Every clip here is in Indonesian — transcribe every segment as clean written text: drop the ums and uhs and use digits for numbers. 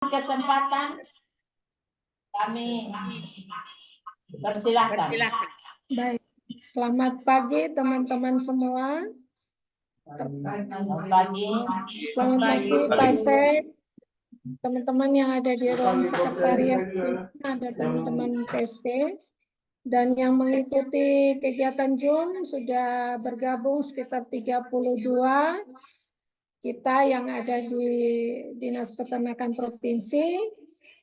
kesempatan, kami persilahkan. Baik, selamat pagi teman-teman semua. Selamat pagi. Selamat pagi Pak Sek, teman-teman yang ada di ruang sekretariat sini, ada teman-teman PSP, dan yang mengikuti kegiatan Zoom sudah bergabung sekitar 32 kita yang ada di Dinas Peternakan Provinsi.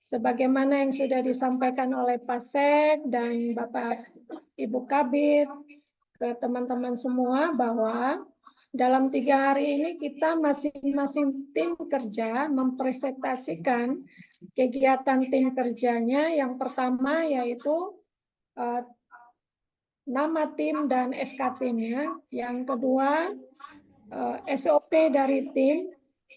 Sebagaimana yang sudah disampaikan oleh Pak Sek dan Bapak Ibu Kabid ke teman-teman semua bahwa dalam 3 hari ini kita masing-masing tim kerja mempresentasikan kegiatan tim kerjanya. Yang pertama yaitu nama tim dan SK timnya. Yang kedua SOP dari tim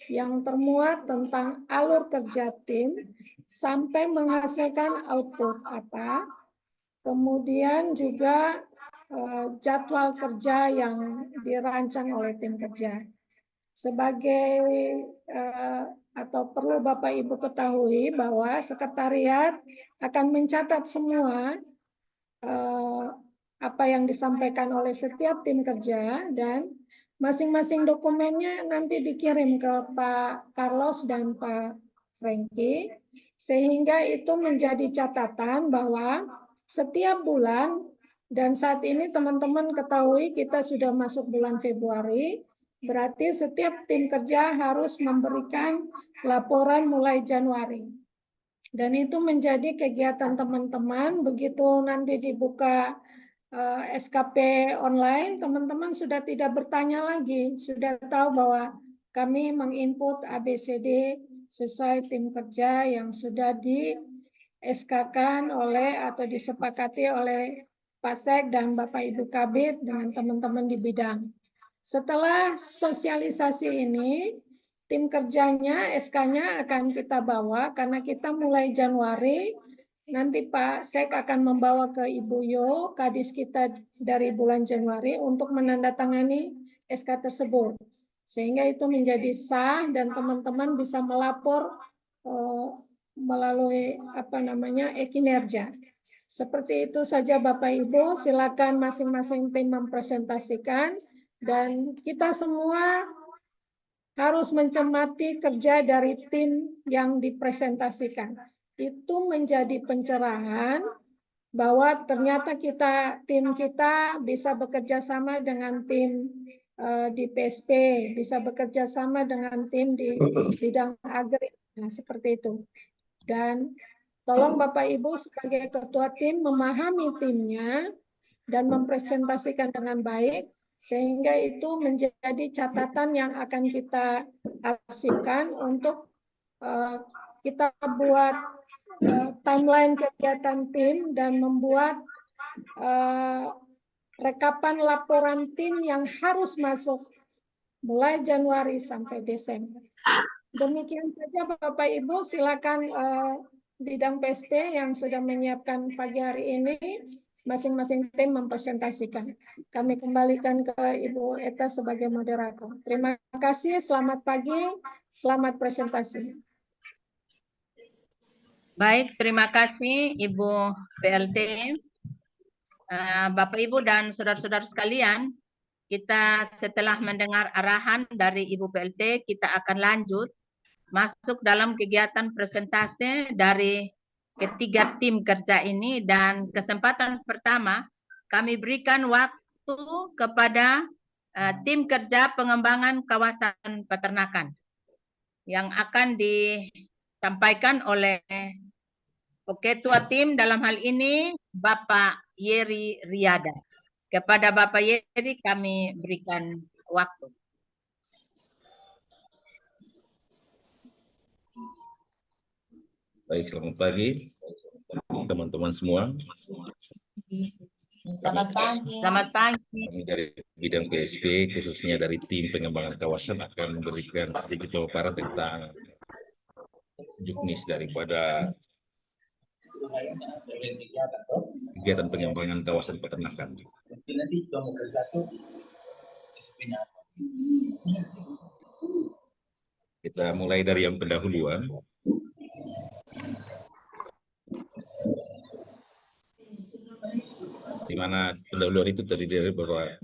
yang termuat tentang alur kerja tim sampai menghasilkan output apa. Kemudian juga jadwal kerja yang dirancang oleh tim kerja. Sebagai atau perlu Bapak Ibu ketahui bahwa sekretariat akan mencatat semua apa yang disampaikan oleh setiap tim kerja, dan masing-masing dokumennya nanti dikirim ke Pak Carlos dan Pak Franky, sehingga itu menjadi catatan bahwa setiap bulan, dan saat ini teman-teman ketahui kita sudah masuk bulan Februari, berarti setiap tim kerja harus memberikan laporan mulai Januari. Dan itu menjadi kegiatan teman-teman. Begitu nanti dibuka SKP online, teman-teman sudah tidak bertanya lagi, sudah tahu bahwa kami menginput ABCD sesuai tim kerja yang sudah di SK-kan oleh atau disepakati oleh Pak Sek dan Bapak Ibu Kabid dengan teman-teman di bidang. Setelah sosialisasi ini, tim kerjanya, SK-nya akan kita bawa karena kita mulai Januari. Nanti Pak Sek akan membawa ke Ibu Yo, Kadis kita dari bulan Januari untuk menandatangani SK tersebut. Sehingga itu menjadi sah dan teman-teman bisa melapor melalui kinerja. Seperti itu saja Bapak Ibu, silakan masing-masing tim mempresentasikan dan kita semua harus mencermati kerja dari tim yang dipresentasikan. Itu menjadi pencerahan bahwa ternyata tim kita bisa bekerja sama dengan tim di PSP, bisa bekerja sama dengan tim di bidang agri, nah seperti itu. Dan tolong Bapak Ibu sebagai ketua tim memahami timnya dan mempresentasikan dengan baik, sehingga itu menjadi catatan yang akan kita arsipkan untuk kita buat timeline kegiatan tim dan membuat rekapan laporan tim yang harus masuk mulai Januari sampai Desember. Demikian saja Bapak Ibu, silakan bidang PSP yang sudah menyiapkan pagi hari ini, masing-masing tim mempresentasikan. Kami kembalikan ke Ibu Eta sebagai moderator. Terima kasih, selamat pagi, selamat presentasi. Baik, terima kasih Ibu PLT. Bapak Ibu dan saudara-saudara sekalian, kita setelah mendengar arahan dari Ibu PLT, kita akan lanjut masuk dalam kegiatan presentasi dari ketiga tim kerja ini, dan kesempatan pertama kami berikan waktu kepada tim kerja pengembangan kawasan peternakan yang akan disampaikan oleh ketua tim dalam hal ini Bapak Yeri Riyada. Kepada Bapak Yeri kami berikan waktu. Baik, selamat pagi teman-teman semua. Selamat pagi. Selamat pagi. Kami dari bidang PSP, khususnya dari tim pengembangan kawasan, akan memberikan sedikit pemaparan tentang juknis daripada kegiatan pengembangan kawasan peternakan. Kita mulai dari yang pendahuluan. di mana pendahuluan itu terdiri dari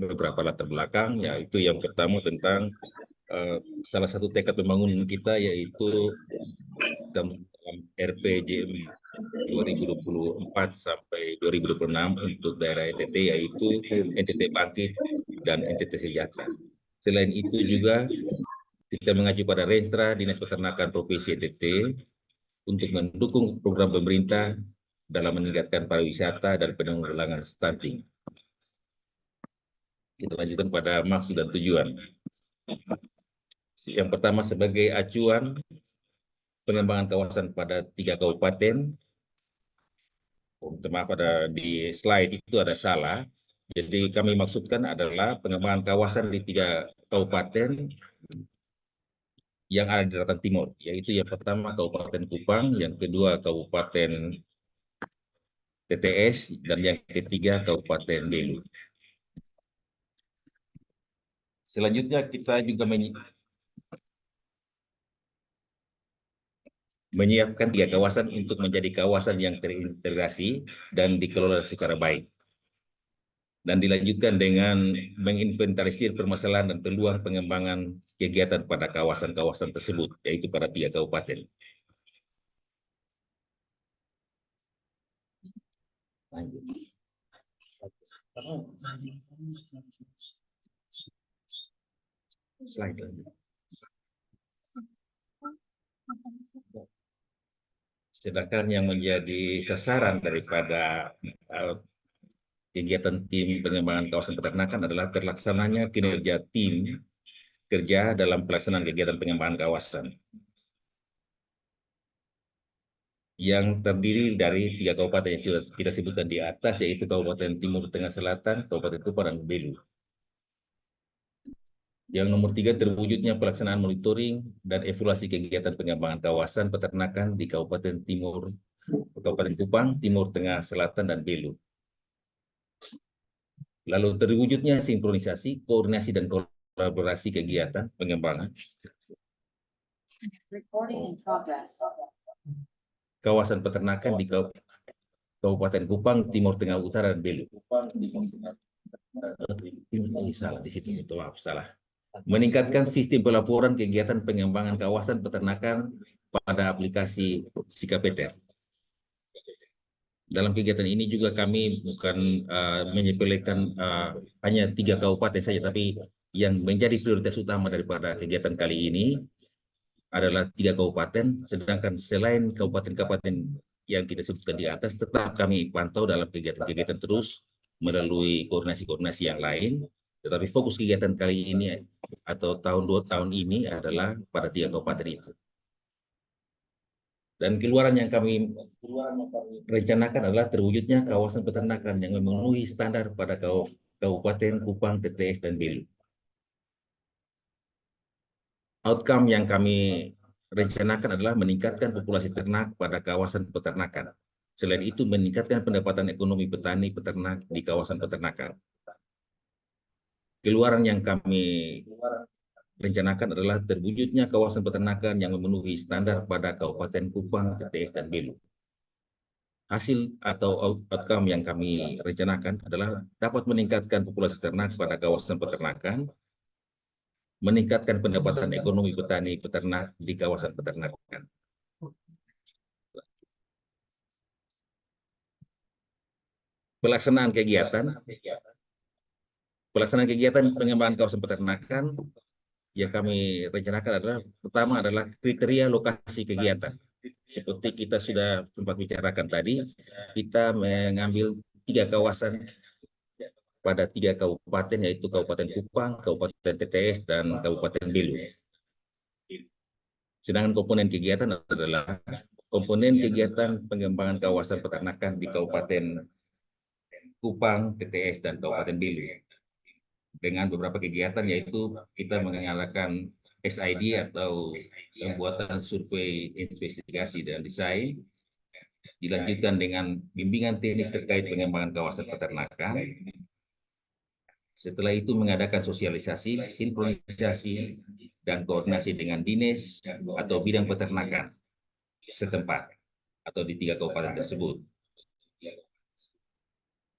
beberapa latar belakang, yaitu yang pertama tentang salah satu tekad pembangunan kita yaitu dalam RPJM 2024 sampai 2026 untuk daerah NTT, yaitu NTT Bangkit dan NTT Sejahtera. Selain itu juga kita mengacu pada Renstra Dinas Peternakan Provinsi NTT untuk mendukung program pemerintah dalam meningkatkan pariwisata dan penanggulangan stunting. Kita lanjutkan pada maksud dan tujuan. Yang pertama, sebagai acuan pengembangan kawasan pada 3 kabupaten. Maaf, di slide itu ada salah. Jadi kami maksudkan adalah pengembangan kawasan di 3 kabupaten yang ada di daratan timur, yaitu yang pertama Kabupaten Kupang, yang kedua Kabupaten TTS, dan yang ketiga Kabupaten Belu. Selanjutnya kita juga menyiapkan 3 kawasan untuk menjadi kawasan yang terintegrasi dan dikelola secara baik. Dan dilanjutkan dengan menginventarisir permasalahan dan peluang pengembangan kegiatan pada kawasan-kawasan tersebut, yaitu pada 3 kabupaten. Lanjut. Slide lanjut. Sedangkan yang menjadi sasaran daripada kegiatan tim pengembangan kawasan peternakan adalah terlaksananya kinerja tim kerja dalam pelaksanaan kegiatan pengembangan kawasan yang terdiri dari 3 kabupaten yang sudah kita sebutkan di atas, yaitu Kabupaten Timur Tengah Selatan, Kabupaten Kupang, dan Belu. Yang nomor 3, terwujudnya pelaksanaan monitoring dan evaluasi kegiatan pengembangan kawasan peternakan di Kabupaten Kupang, Timur Tengah Selatan, dan Belu. Lalu terwujudnya sinkronisasi, koordinasi, dan kolaborasi kegiatan pengembangan kawasan peternakan di Kabupaten Kupang, Timur Tengah Utara, dan Belu. Salah di situ, maaf, salah. Meningkatkan sistem pelaporan kegiatan pengembangan kawasan peternakan pada aplikasi Sikapeter. Dalam kegiatan ini juga kami bukan menyepelekan hanya 3 kabupaten saja, tapi yang menjadi prioritas utama daripada kegiatan kali ini adalah 3 kabupaten, sedangkan selain kabupaten-kabupaten yang kita sebutkan di atas, tetap kami pantau dalam kegiatan-kegiatan terus melalui koordinasi-koordinasi yang lain, tetapi fokus kegiatan kali ini atau tahun 2 tahun ini adalah pada 3 kabupaten itu. Dan keluaran yang kami rencanakan adalah terwujudnya kawasan peternakan yang memenuhi standar pada Kabupaten Kupang, TTS, dan Belu. Outcome yang kami rencanakan adalah meningkatkan populasi ternak pada kawasan peternakan. Selain itu, meningkatkan pendapatan ekonomi petani peternak di kawasan peternakan. Keluaran yang kami rencanakan adalah terwujudnya kawasan peternakan yang memenuhi standar pada Kabupaten Kupang, TTS, dan Belu. Hasil atau outcome yang kami rencanakan adalah dapat meningkatkan populasi ternak pada kawasan peternakan, meningkatkan pendapatan ekonomi petani peternak di kawasan peternakan. Pelaksanaan kegiatan pengembangan kawasan peternakan yang kami rencanakan adalah, pertama adalah kriteria lokasi kegiatan. Seperti kita sudah sempat bicarakan tadi, kita mengambil 3 kawasan pada 3 kabupaten, yaitu Kabupaten Kupang, Kabupaten TTS, dan Kabupaten Belu. Sedangkan komponen kegiatan adalah komponen kegiatan pengembangan kawasan peternakan di Kabupaten Kupang, TTS, dan Kabupaten Belu. Dengan beberapa kegiatan, yaitu kita mengadakan SID atau pembuatan survei investigasi dan desain, dilanjutkan dengan bimbingan teknis terkait pengembangan kawasan peternakan. Setelah itu mengadakan sosialisasi, sinkronisasi, dan koordinasi dengan dinas atau bidang peternakan setempat atau di 3 kabupaten tersebut.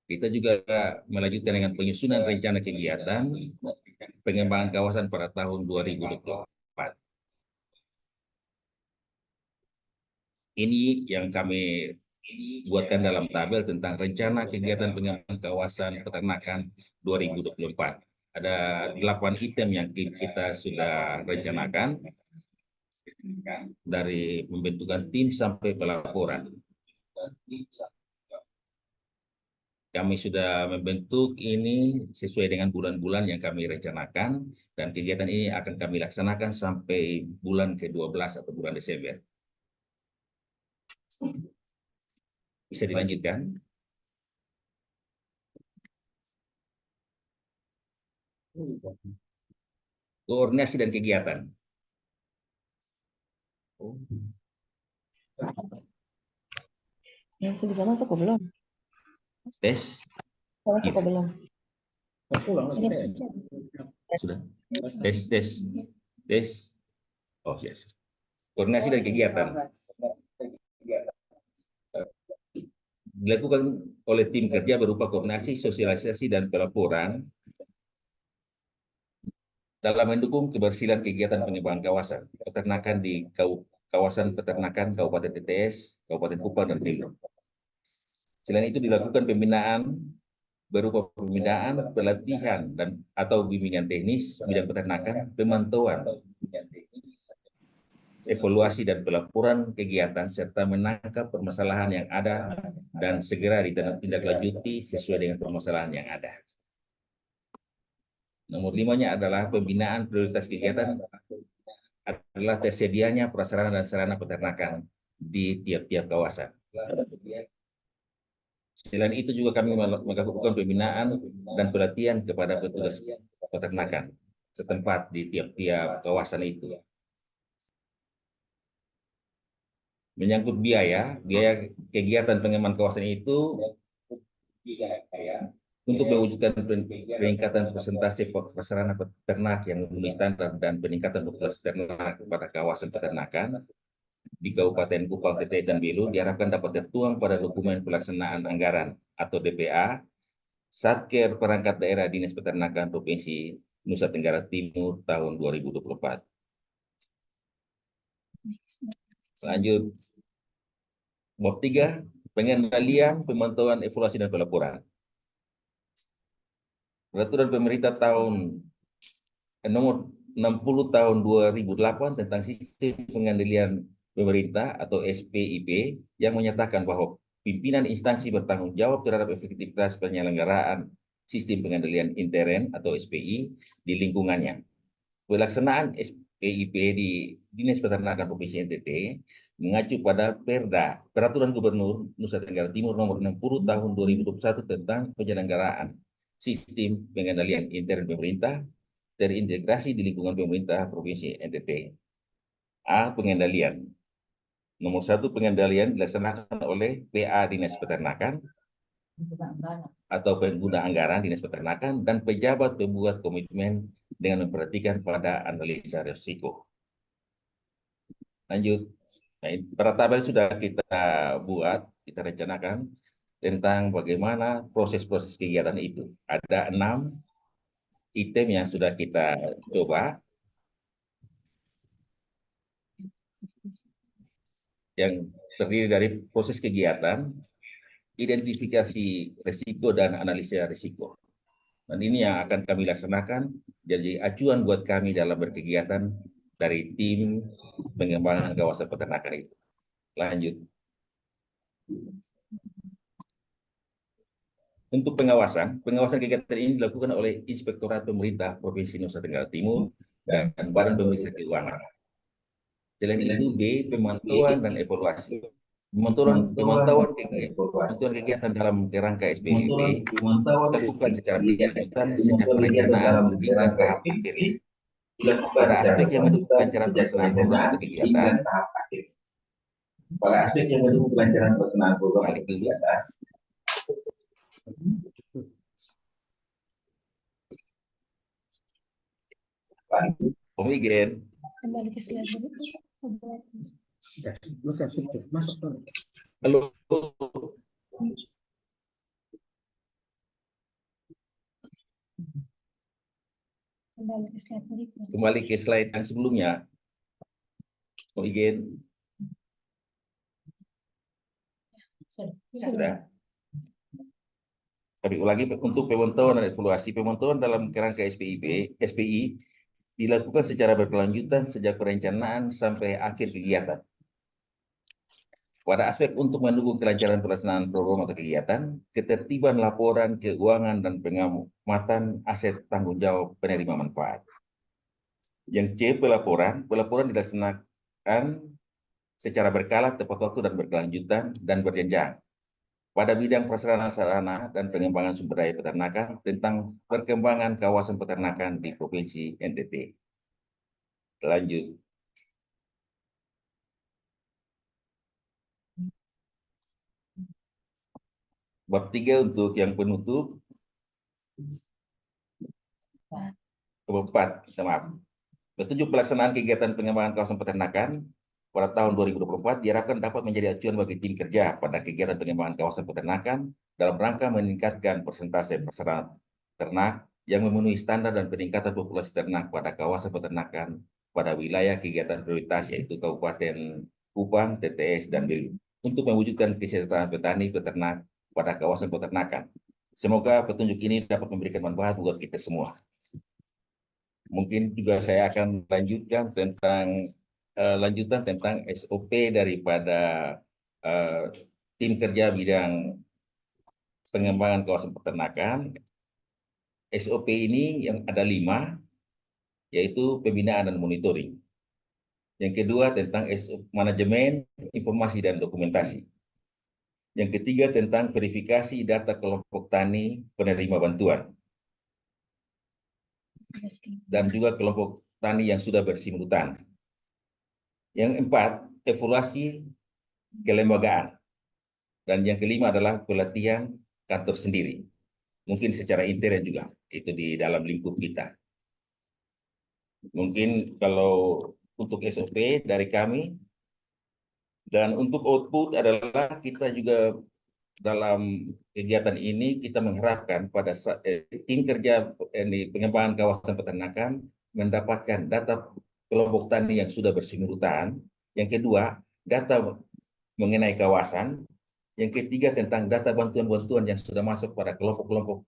Kita juga melanjutkan dengan penyusunan rencana kegiatan pengembangan kawasan pada tahun 2024. Ini yang kami buatkan dalam tabel tentang rencana kegiatan pengembangan kawasan peternakan 2024. Ada 8 item yang kita sudah rencanakan, dari pembentukan tim sampai pelaporan. Kami sudah membentuk ini sesuai dengan bulan-bulan yang kami rencanakan, dan kegiatan ini akan kami laksanakan sampai bulan ke-12 atau bulan Desember. Bisa dilanjutkan? Koordinasi dan kegiatan. Yang bisa masuk kok belum? Tes. Masuk kok belum? Sudah. Tes. Oh, yes. Koordinasi dan kegiatan dilakukan oleh tim kerja berupa koordinasi, sosialisasi, dan pelaporan dalam mendukung keberhasilan kegiatan pengembangan kawasan peternakan di kawasan peternakan Kabupaten TTS, Kabupaten Kupang, dan Timur. Selain itu dilakukan pembinaan berupa pembinaan, pelatihan, dan atau bimbingan teknis bidang peternakan, pemantauan, evaluasi dan pelaporan kegiatan, serta menangkap permasalahan yang ada dan segera ditindaklanjuti sesuai dengan permasalahan yang ada. Nomor 5-nya adalah pembinaan prioritas kegiatan adalah tersedianya prasarana dan sarana peternakan di tiap-tiap kawasan. Selain itu juga kami melakukan pembinaan dan pelatihan kepada petugas peternakan setempat di tiap-tiap kawasan itu. Menyangkut biaya kegiatan pengembangan kawasan itu untuk mewujudkan peningkatan presentasi prasarana peternak yang memenuhi standar dan peningkatan populasi ternak pada kawasan peternakan di Kabupaten Kupang, TTS, dan Belu diharapkan dapat tertuang pada dokumen pelaksanaan anggaran atau DPA Satker Perangkat Daerah Dinas Peternakan Provinsi Nusa Tenggara Timur tahun 2024. Lanjut. Bab 3, pengendalian, pemantauan, evaluasi, dan pelaporan. Peraturan Pemerintah nomor 60 tahun 2008 tentang sistem pengendalian pemerintah atau SPIP yang menyatakan bahwa pimpinan instansi bertanggung jawab terhadap efektivitas penyelenggaraan sistem pengendalian intern atau SPI di lingkungannya. Pelaksanaan SPIP di Dinas Peternakan Provinsi NTT mengacu pada Peraturan Gubernur Nusa Tenggara Timur nomor 60 tahun 2021 tentang penyelenggaraan sistem pengendalian intern pemerintah terintegrasi di lingkungan pemerintah Provinsi NTT. A. Pengendalian. Nomor 1, pengendalian dilaksanakan oleh PA Dinas Peternakan atau pengguna anggaran Dinas Peternakan dan pejabat pembuat komitmen dengan memperhatikan pada analisa risiko. Lanjut. Nah, pada tabel sudah kita buat, kita rencanakan tentang bagaimana proses-proses kegiatan itu. Ada 6 item yang sudah kita coba, yang terdiri dari proses kegiatan, identifikasi risiko, dan analisa risiko. Dan ini yang akan kami laksanakan jadi acuan buat kami dalam berkegiatan dari tim pengembangan kawasan peternakan itu. Lanjut. Untuk pengawasan kegiatan ini dilakukan oleh Inspektorat Pemerintah Provinsi Nusa Tenggara Timur dan Badan Pemeriksa Keuangan. Selain itu, B. Pemantauan dan evaluasi. Pemantauan kegiatan dalam kerangka SPIP dilakukan secara berkelanjutan sejak perencanaan hingga tahap akhir. Pada aspek yang mendukung perencanaan pelaksanaan program atau kegiatan, balik dulu. Omigen. Kembali ke slide berikutnya. Halo. Kembali ke slide yang sebelumnya. Izin. Sudah. Kami ulangi untuk pemantauan dan evaluasi. Pemantauan dalam kerangka SPI dilakukan secara berkelanjutan sejak perencanaan sampai akhir kegiatan. Pada aspek untuk mendukung kelancaran pelaksanaan program atau kegiatan, ketertiban laporan keuangan dan pengamatan aset tanggung jawab penerima manfaat. Yang C, pelaporan. Pelaporan dilaksanakan secara berkala, tepat waktu dan berkelanjutan dan berjenjang pada bidang prasarana sarana dan pengembangan sumber daya peternakan tentang perkembangan kawasan peternakan di Provinsi NTT. Lanjut. Bab 3 untuk yang penutup. Bab 4, maaf. Petunjuk pelaksanaan kegiatan pengembangan kawasan peternakan pada tahun 2024 diharapkan dapat menjadi acuan bagi tim kerja pada kegiatan pengembangan kawasan peternakan dalam rangka meningkatkan persentase prasarana ternak yang memenuhi standar dan peningkatan populasi ternak pada kawasan peternakan pada wilayah kegiatan prioritas yaitu Kabupaten Kupang, TTS, dan Belu untuk mewujudkan kesejahteraan petani peternak pada kawasan peternakan. Semoga petunjuk ini dapat memberikan manfaat buat kita semua. Mungkin juga saya akan lanjutkan tentang lanjutan tentang SOP daripada tim kerja bidang pengembangan kawasan peternakan. SOP ini yang ada 5, yaitu pembinaan dan monitoring. Yang kedua tentang manajemen informasi dan dokumentasi. Yang ketiga tentang verifikasi data kelompok tani penerima bantuan. Dan juga kelompok tani yang sudah bersimultan. Yang 4, evaluasi kelembagaan. Dan yang kelima adalah pelatihan kantor sendiri. Mungkin secara intern juga, itu di dalam lingkup kita. Mungkin kalau untuk SOP dari kami, dan untuk output adalah kita juga dalam kegiatan ini kita mengharapkan pada tim kerja di pengembangan kawasan peternakan mendapatkan data kelompok tani yang sudah bersimultan. Yang kedua, data mengenai kawasan. Yang ketiga tentang data bantuan-bantuan yang sudah masuk pada kelompok-kelompok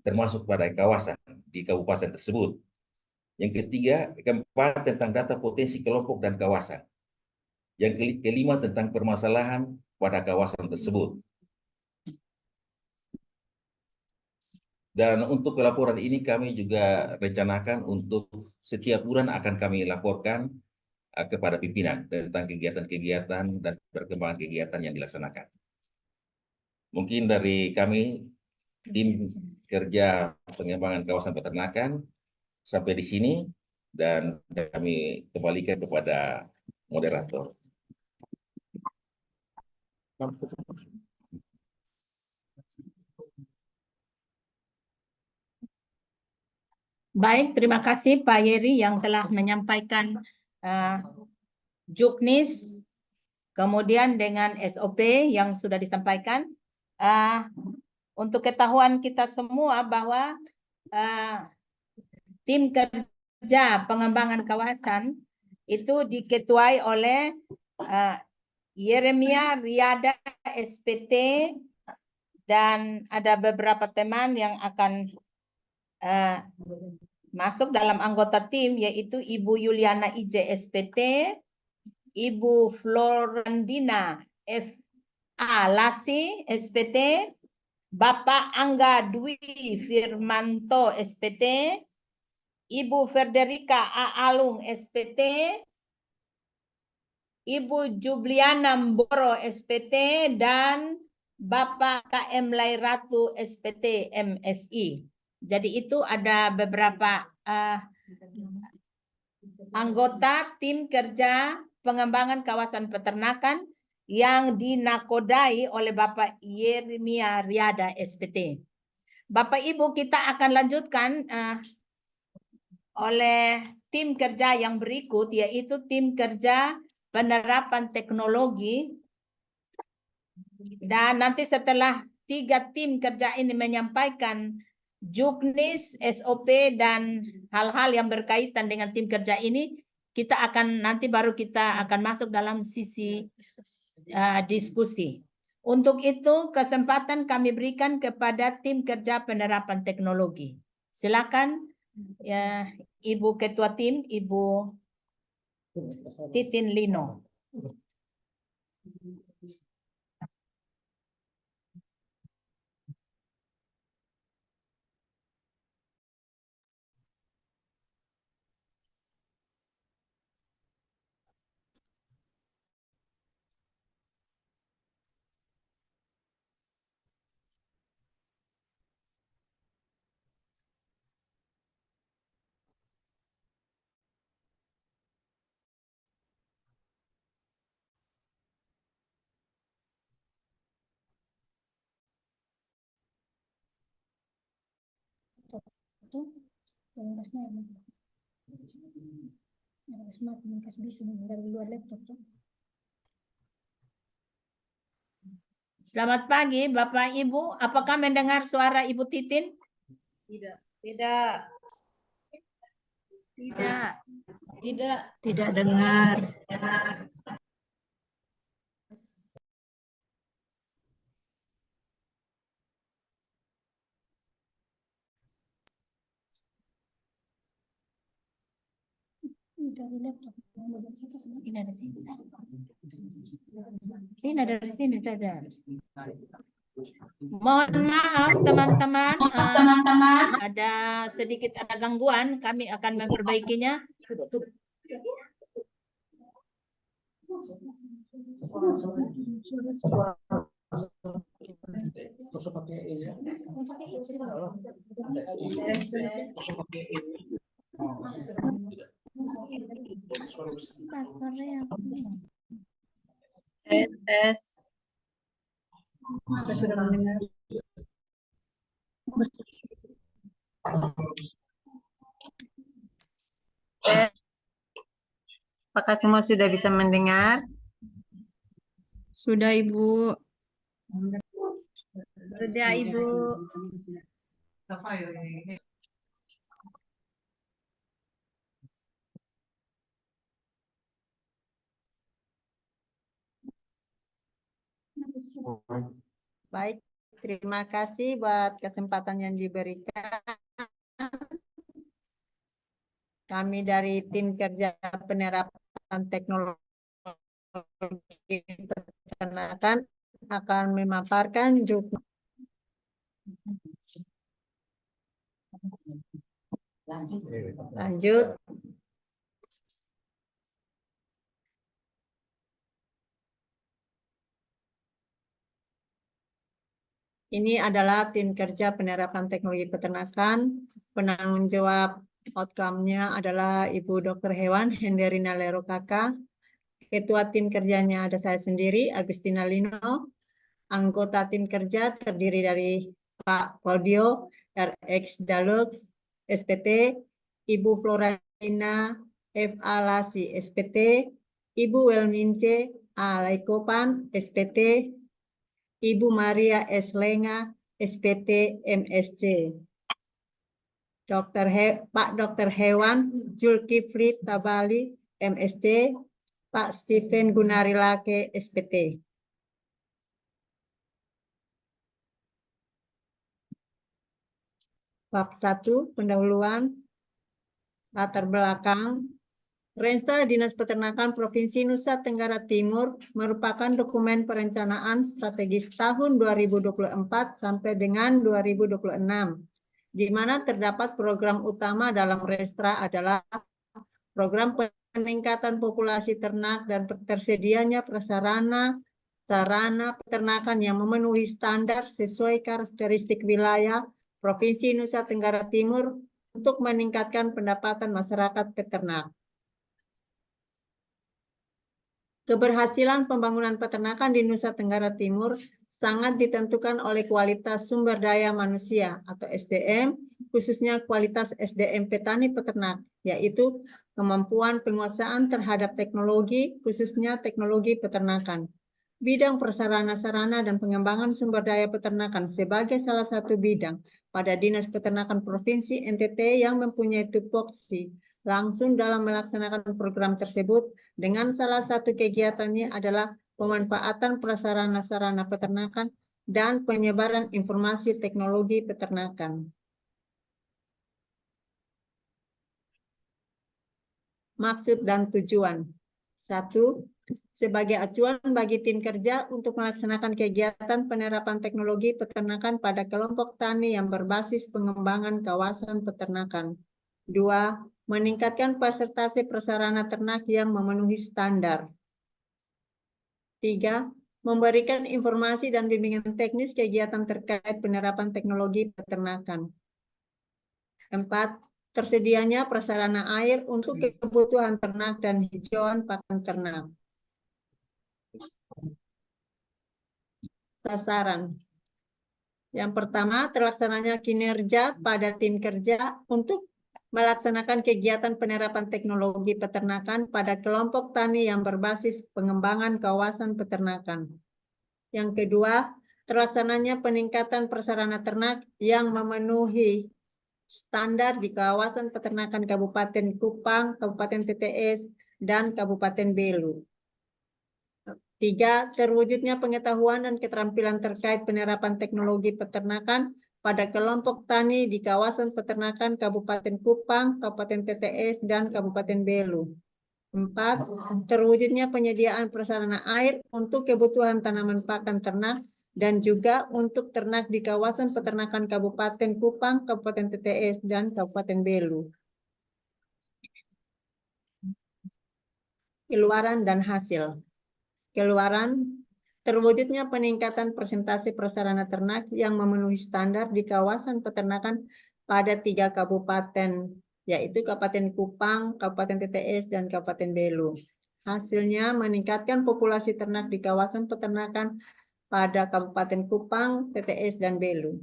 termasuk pada kawasan di kabupaten tersebut. Yang ketiga, keempat tentang data potensi kelompok dan kawasan. Yang kelima tentang permasalahan pada kawasan tersebut. Dan untuk laporan ini kami juga rencanakan untuk setiap bulan akan kami laporkan kepada pimpinan tentang kegiatan-kegiatan dan perkembangan kegiatan yang dilaksanakan. Mungkin dari kami, tim kerja pengembangan kawasan peternakan, sampai di sini, dan kami kembalikan kepada moderator. Baik, terima kasih Pak Yeri yang telah menyampaikan juknis, kemudian dengan SOP yang sudah disampaikan. Untuk ketahuan kita semua bahwa tim kerja pengembangan kawasan itu diketuai oleh Yeremia Riada SPT, dan ada beberapa teman yang akan masuk dalam anggota tim, yaitu Ibu Yuliana IJ SPT, Ibu Florandina FA Lasi SPT, Bapak Angga Dwi Firmanto SPT, Ibu Ferderica A. Alung SPT, Ibu Jubliana Mboro SPT, dan Bapak KM Lairatu SPT MSI. Jadi itu ada beberapa anggota tim kerja pengembangan kawasan peternakan yang dinakodai oleh Bapak Yeremia Riada SPT. Bapak Ibu, kita akan lanjutkan oleh tim kerja yang berikut, yaitu tim kerja penerapan teknologi. Dan nanti setelah 3 tim kerja ini menyampaikan juknis, SOP, dan hal-hal yang berkaitan dengan tim kerja ini, kita akan nanti baru kita akan masuk dalam sisi diskusi. Untuk itu, kesempatan kami berikan kepada tim kerja penerapan teknologi. Silakan, ya, Ibu Ketua Tim, Ibu Titin Lino. Selamat pagi, Bapak Ibu. Apakah mendengar suara Ibu Titin? Tidak. Tidak. Tidak. Tidak. Tidak dengar. Ini ada sini. Ini ada di sini saja. Mohon maaf teman-teman, ada sedikit ada gangguan, kami akan memperbaikinya. Tes. Sudah mendengar. Apakah semua sudah bisa mendengar? Sudah, Ibu. Sudah, Ibu. Baik, terima kasih buat kesempatan yang diberikan. Kami dari tim kerja penerapan teknologi peternakan akan memaparkan lanjut. Ini adalah tim kerja penerapan teknologi peternakan. Penanggung jawab outcome-nya adalah Ibu Dr. Hewan Henderina Lero Kaka. Ketua tim kerjanya ada saya sendiri, Agustina Lino. Anggota tim kerja terdiri dari Pak Claudio RX Dalux, SPT, Ibu Florina FA Lasi, SPT, Ibu Welmince A Laikopan, SPT, Ibu Maria S. Lenga, SPT MSC. Pak Dr. Hewan Julkifli Tabali, MSc, Pak Stephen Gunarilake, SPT. Bab 1, pendahuluan, latar belakang. Renstra Dinas Peternakan Provinsi Nusa Tenggara Timur merupakan dokumen perencanaan strategis tahun 2024 sampai dengan 2026, di mana terdapat program utama dalam Renstra adalah program peningkatan populasi ternak dan tersedianya prasarana sarana peternakan yang memenuhi standar sesuai karakteristik wilayah Provinsi Nusa Tenggara Timur untuk meningkatkan pendapatan masyarakat peternak. Keberhasilan pembangunan peternakan di Nusa Tenggara Timur sangat ditentukan oleh kualitas sumber daya manusia atau SDM, khususnya kualitas SDM petani peternak, yaitu kemampuan penguasaan terhadap teknologi, khususnya teknologi peternakan. bidang prasarana sarana dan pengembangan sumber daya peternakan sebagai salah satu bidang pada Dinas Peternakan Provinsi NTT yang mempunyai tupoksi langsung dalam melaksanakan program tersebut, dengan salah satu kegiatannya adalah pemanfaatan prasarana sarana peternakan dan penyebaran informasi teknologi peternakan. Maksud dan tujuan. 1. Sebagai acuan bagi tim kerja untuk melaksanakan kegiatan penerapan teknologi peternakan pada kelompok tani yang berbasis pengembangan kawasan peternakan. 2. Meningkatkan presentasi prasarana ternak yang memenuhi standar. 3. Memberikan informasi dan bimbingan teknis kegiatan terkait penerapan teknologi peternakan. 4. Tersedianya prasarana air untuk kebutuhan ternak dan hijauan pakan ternak. Sasaran. Yang pertama, terlaksananya kinerja pada tim kerja untuk melaksanakan kegiatan penerapan teknologi peternakan pada kelompok tani yang berbasis pengembangan kawasan peternakan. Yang kedua, terlaksananya peningkatan prasarana ternak yang memenuhi standar di kawasan peternakan Kabupaten Kupang, Kabupaten TTS, dan Kabupaten Belu. 3. Terwujudnya pengetahuan dan keterampilan terkait penerapan teknologi peternakan pada kelompok tani di kawasan peternakan Kabupaten Kupang, Kabupaten TTS, dan Kabupaten Belu. 4. Terwujudnya penyediaan prasarana air untuk kebutuhan tanaman pakan ternak dan juga untuk ternak di kawasan peternakan Kabupaten Kupang, Kabupaten TTS, dan Kabupaten Belu. Keluaran dan hasil. Keluaran, terwujudnya peningkatan presentasi prasarana ternak yang memenuhi standar di kawasan peternakan pada 3 kabupaten, yaitu Kabupaten Kupang, Kabupaten TTS, dan Kabupaten Belu. Hasilnya meningkatkan populasi ternak di kawasan peternakan pada Kabupaten Kupang, TTS, dan Belu.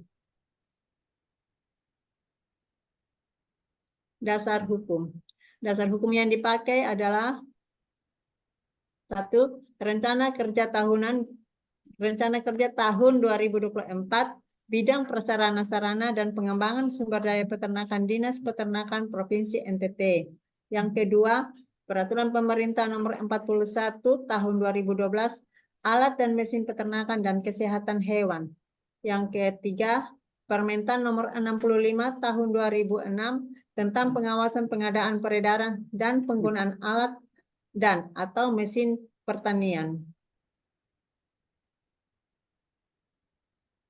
Dasar hukum. Dasar hukum yang dipakai adalah 1. Rencana kerja tahun 2024 bidang prasarana sarana dan pengembangan sumber daya peternakan Dinas Peternakan Provinsi NTT. Yang kedua, Peraturan Pemerintah Nomor 41 Tahun 2012 alat dan mesin peternakan dan kesehatan hewan. Yang ketiga, Permentan Nomor 65 Tahun 2006 tentang pengawasan pengadaan, peredaran, dan penggunaan alat dan atau mesin pertanian.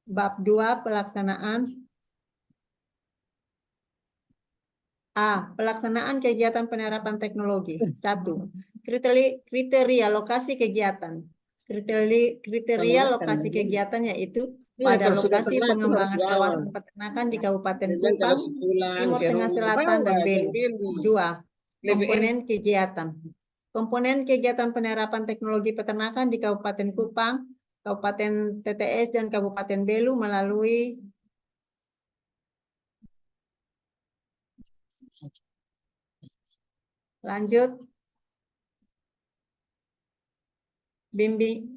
Bab 2 pelaksanaan. A. Pelaksanaan kegiatan penerapan teknologi. 1. Kriteria lokasi kegiatan. Kriteria lokasi kegiatan yaitu pada lokasi pengembangan kawasan peternakan di Kabupaten Kupang, Timur Tengah Selatan, dan Belu. 2. Komponen kegiatan. Komponen kegiatan penerapan teknologi peternakan di Kabupaten Kupang, Kabupaten TTS, dan Kabupaten Belu melalui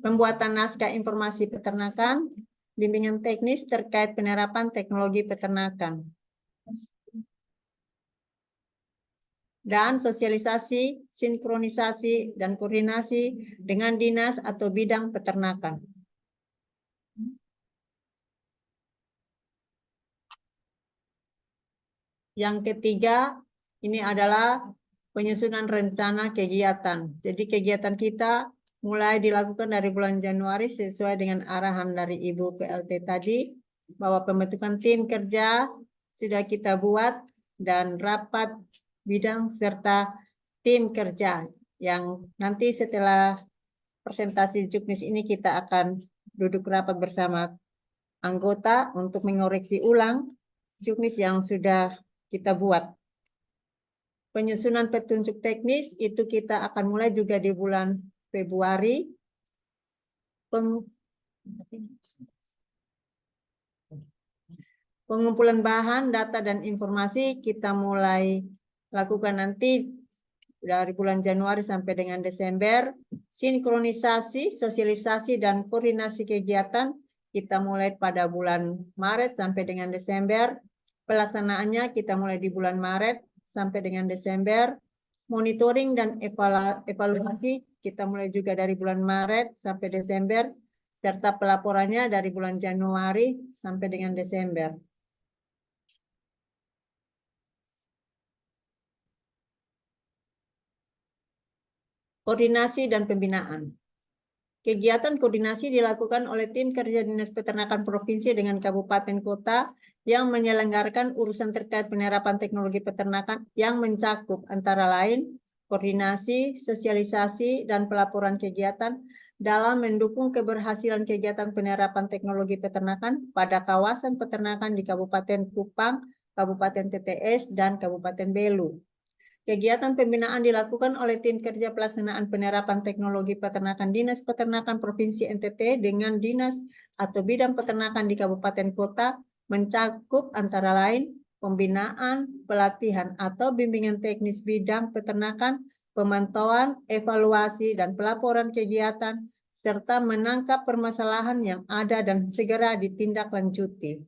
pembuatan naskah informasi peternakan, bimbingan teknis terkait penerapan teknologi peternakan, dan sosialisasi, sinkronisasi, dan koordinasi dengan dinas atau bidang peternakan. Yang ketiga, ini adalah penyusunan rencana kegiatan. Jadi kegiatan kita mulai dilakukan dari bulan Januari sesuai dengan arahan dari Ibu PLT tadi, bahwa pembentukan tim kerja sudah kita buat dan rapat bidang serta tim kerja yang nanti setelah presentasi juknis ini kita akan duduk rapat bersama anggota untuk mengoreksi ulang juknis yang sudah kita buat. Penyusunan petunjuk teknis itu kita akan mulai juga di bulan Februari. Pengumpulan bahan, data, dan informasi kita mulai lakukan nanti dari bulan Januari sampai dengan Desember. Sinkronisasi, sosialisasi, dan koordinasi kegiatan kita mulai pada bulan Maret sampai dengan Desember. Pelaksanaannya kita mulai di bulan Maret sampai dengan Desember. Monitoring dan evaluasi kita mulai juga dari bulan Maret sampai Desember, serta pelaporannya dari bulan Januari sampai dengan Desember. Koordinasi dan pembinaan. Kegiatan koordinasi dilakukan oleh tim kerja Dinas Peternakan Provinsi dengan kabupaten kota yang menyelenggarakan urusan terkait penerapan teknologi peternakan yang mencakup antara lain koordinasi, sosialisasi, dan pelaporan kegiatan dalam mendukung keberhasilan kegiatan penerapan teknologi peternakan pada kawasan peternakan di Kabupaten Kupang, Kabupaten TTS, dan Kabupaten Belu. Kegiatan pembinaan dilakukan oleh tim kerja pelaksanaan penerapan teknologi peternakan Dinas Peternakan Provinsi NTT dengan dinas atau bidang peternakan di kabupaten kota mencakup antara lain pembinaan, pelatihan atau bimbingan teknis bidang peternakan, pemantauan, evaluasi, dan pelaporan kegiatan, serta menangkap permasalahan yang ada dan segera ditindaklanjuti.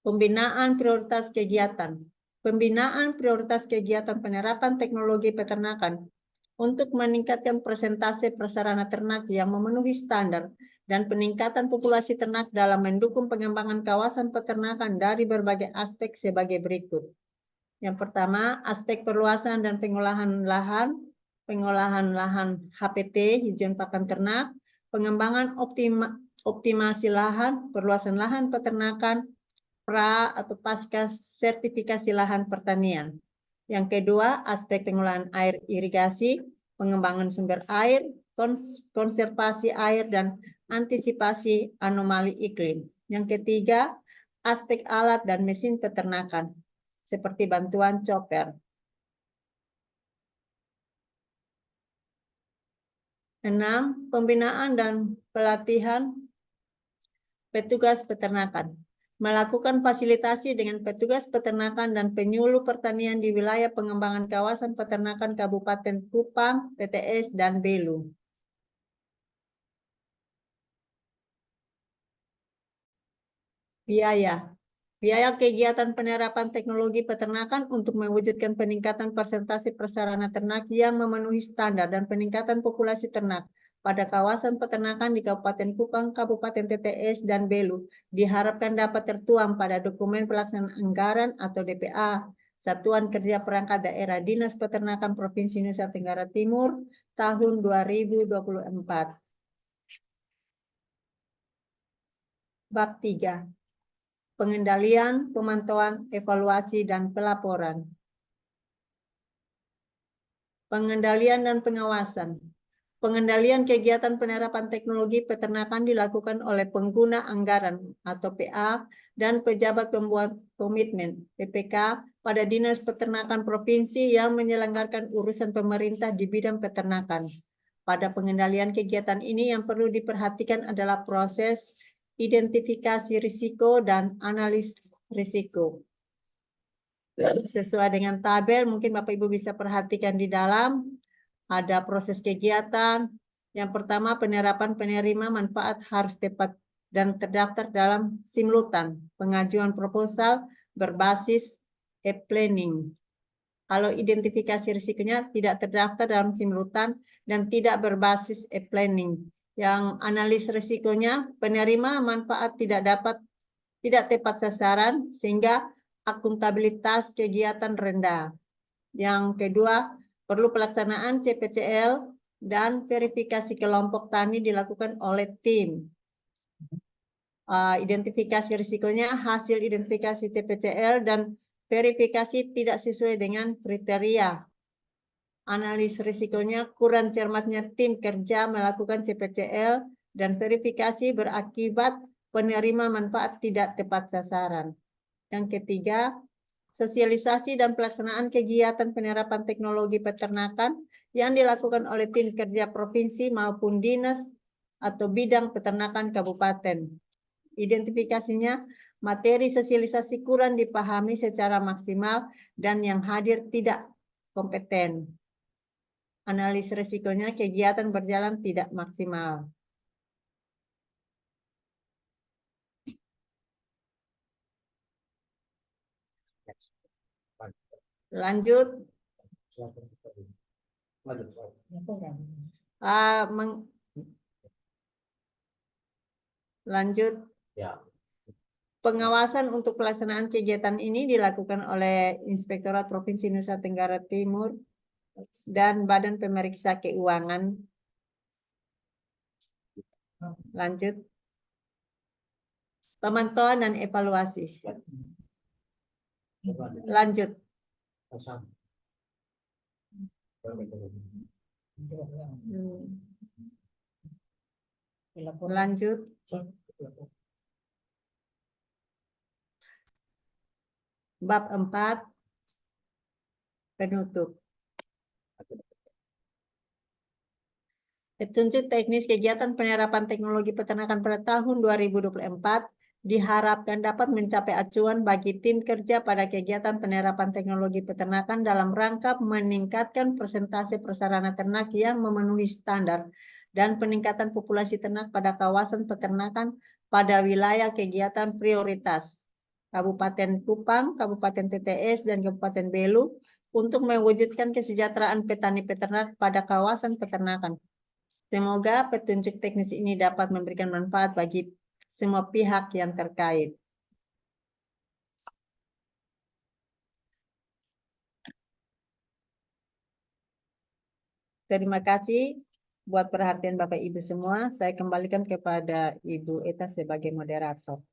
Pembinaan prioritas kegiatan. Pembinaan prioritas kegiatan penerapan teknologi peternakan untuk meningkatkan persentase prasarana ternak yang memenuhi standar dan peningkatan populasi ternak dalam mendukung pengembangan kawasan peternakan dari berbagai aspek sebagai berikut. Yang pertama, aspek perluasan dan pengolahan lahan HPT, hijau pakan ternak, pengembangan optimasi lahan, perluasan lahan peternakan, pra atau pasca sertifikasi lahan pertanian. Yang kedua, aspek pengolahan air irigasi, pengembangan sumber air, konservasi air, dan antisipasi anomali iklim. Yang ketiga, aspek alat dan mesin peternakan, seperti bantuan chopper. 6. Pembinaan dan pelatihan petugas peternakan. Melakukan fasilitasi dengan petugas peternakan dan penyuluh pertanian di wilayah pengembangan kawasan peternakan Kabupaten Kupang, TTS, dan Belu. Biaya. Biaya kegiatan penerapan teknologi peternakan untuk mewujudkan peningkatan persentase prasarana ternak yang memenuhi standar dan peningkatan populasi ternak pada kawasan peternakan di Kabupaten Kupang, Kabupaten TTS, dan Belu diharapkan dapat tertuang pada dokumen pelaksanaan anggaran atau DPA Satuan Kerja Perangkat Daerah Dinas Peternakan Provinsi Nusa Tenggara Timur tahun 2024. Bab 3. Pengendalian, pemantauan, evaluasi, dan pelaporan. Pengendalian dan pengawasan. Pengendalian kegiatan penerapan teknologi peternakan dilakukan oleh pengguna anggaran atau PA dan pejabat pembuat komitmen PPK pada Dinas Peternakan Provinsi yang menyelenggarakan urusan pemerintah di bidang peternakan. Pada pengendalian kegiatan ini yang perlu diperhatikan adalah proses identifikasi risiko dan analis risiko. Sesuai dengan tabel, mungkin Bapak Ibu bisa perhatikan di dalam. Ada proses kegiatan. Yang pertama, penerapan penerima manfaat harus tepat dan terdaftar dalam simultan. Pengajuan proposal berbasis e-planning. Kalau identifikasi risikonya tidak terdaftar dalam simultan dan tidak berbasis e-planning. Yang analis risikonya, penerima manfaat tidak tepat sasaran sehingga akuntabilitas kegiatan rendah. Yang kedua, perlu pelaksanaan CPCL dan verifikasi kelompok tani dilakukan oleh tim. Identifikasi risikonya, hasil identifikasi CPCL dan verifikasi tidak sesuai dengan kriteria. Analis risikonya, kurang cermatnya tim kerja melakukan CPCL dan verifikasi berakibat penerima manfaat tidak tepat sasaran. Yang ketiga, sosialisasi dan pelaksanaan kegiatan penerapan teknologi peternakan yang dilakukan oleh tim kerja provinsi maupun dinas atau bidang peternakan kabupaten. Identifikasinya, materi sosialisasi kurang dipahami secara maksimal, dan yang hadir tidak kompeten. Analis resikonya kegiatan berjalan tidak maksimal. Lanjut. Lanjut. Pengawasan untuk pelaksanaan kegiatan ini dilakukan oleh Inspektorat Provinsi Nusa Tenggara Timur dan Badan Pemeriksa Keuangan. Lanjut. Pemantauan dan evaluasi. Lanjut. Lanjut. Bab 4. Penutup. Petunjuk teknis kegiatan penerapan teknologi peternakan pada tahun 2024 diharapkan dapat mencapai acuan bagi tim kerja pada kegiatan penerapan teknologi peternakan dalam rangka meningkatkan persentase prasarana ternak yang memenuhi standar dan peningkatan populasi ternak pada kawasan peternakan pada wilayah kegiatan prioritas Kabupaten Kupang, Kabupaten TTS, dan Kabupaten Belu untuk mewujudkan kesejahteraan petani peternak pada kawasan peternakan. Semoga petunjuk teknis ini dapat memberikan manfaat bagi semua pihak yang terkait. Terima kasih buat perhatian Bapak Ibu semua. Saya kembalikan kepada Ibu Eta sebagai moderator.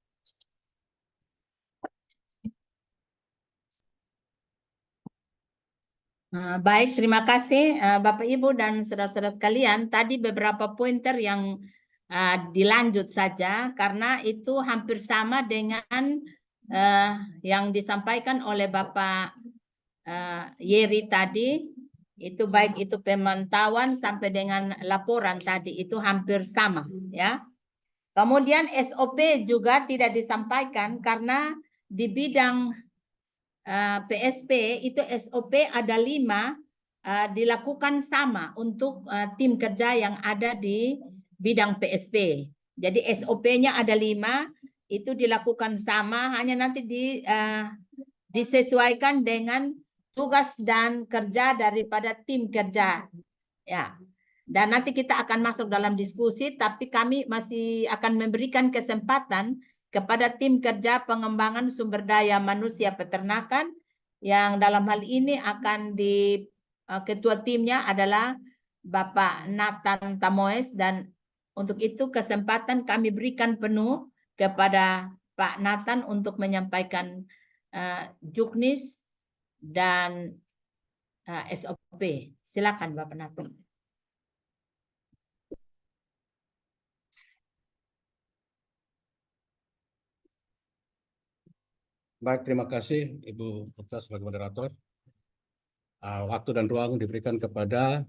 Baik, terima kasih Bapak Ibu dan saudara-saudara sekalian. Tadi beberapa pointer yang dilanjut saja karena itu hampir sama dengan yang disampaikan oleh Bapak Yeri tadi. Itu baik itu pemantauan sampai dengan laporan tadi itu hampir sama ya. Kemudian SOP juga tidak disampaikan karena di bidang PSP itu SOP ada 5 dilakukan sama untuk tim kerja yang ada di bidang PSP. Jadi SOP-nya ada 5 itu dilakukan sama, hanya nanti disesuaikan dengan tugas dan kerja daripada tim kerja. Ya. Dan nanti kita akan masuk dalam diskusi, tapi kami masih akan memberikan kesempatan kepada tim kerja pengembangan sumber daya manusia peternakan yang dalam hal ini akan ketua timnya adalah Bapak Nathan Tamoes, dan untuk itu kesempatan kami berikan penuh kepada Pak Nathan untuk menyampaikan juknis dan SOP. Silakan Bapak Nathan. Baik, terima kasih Ibu Putri sebagai moderator. Waktu dan ruang diberikan kepada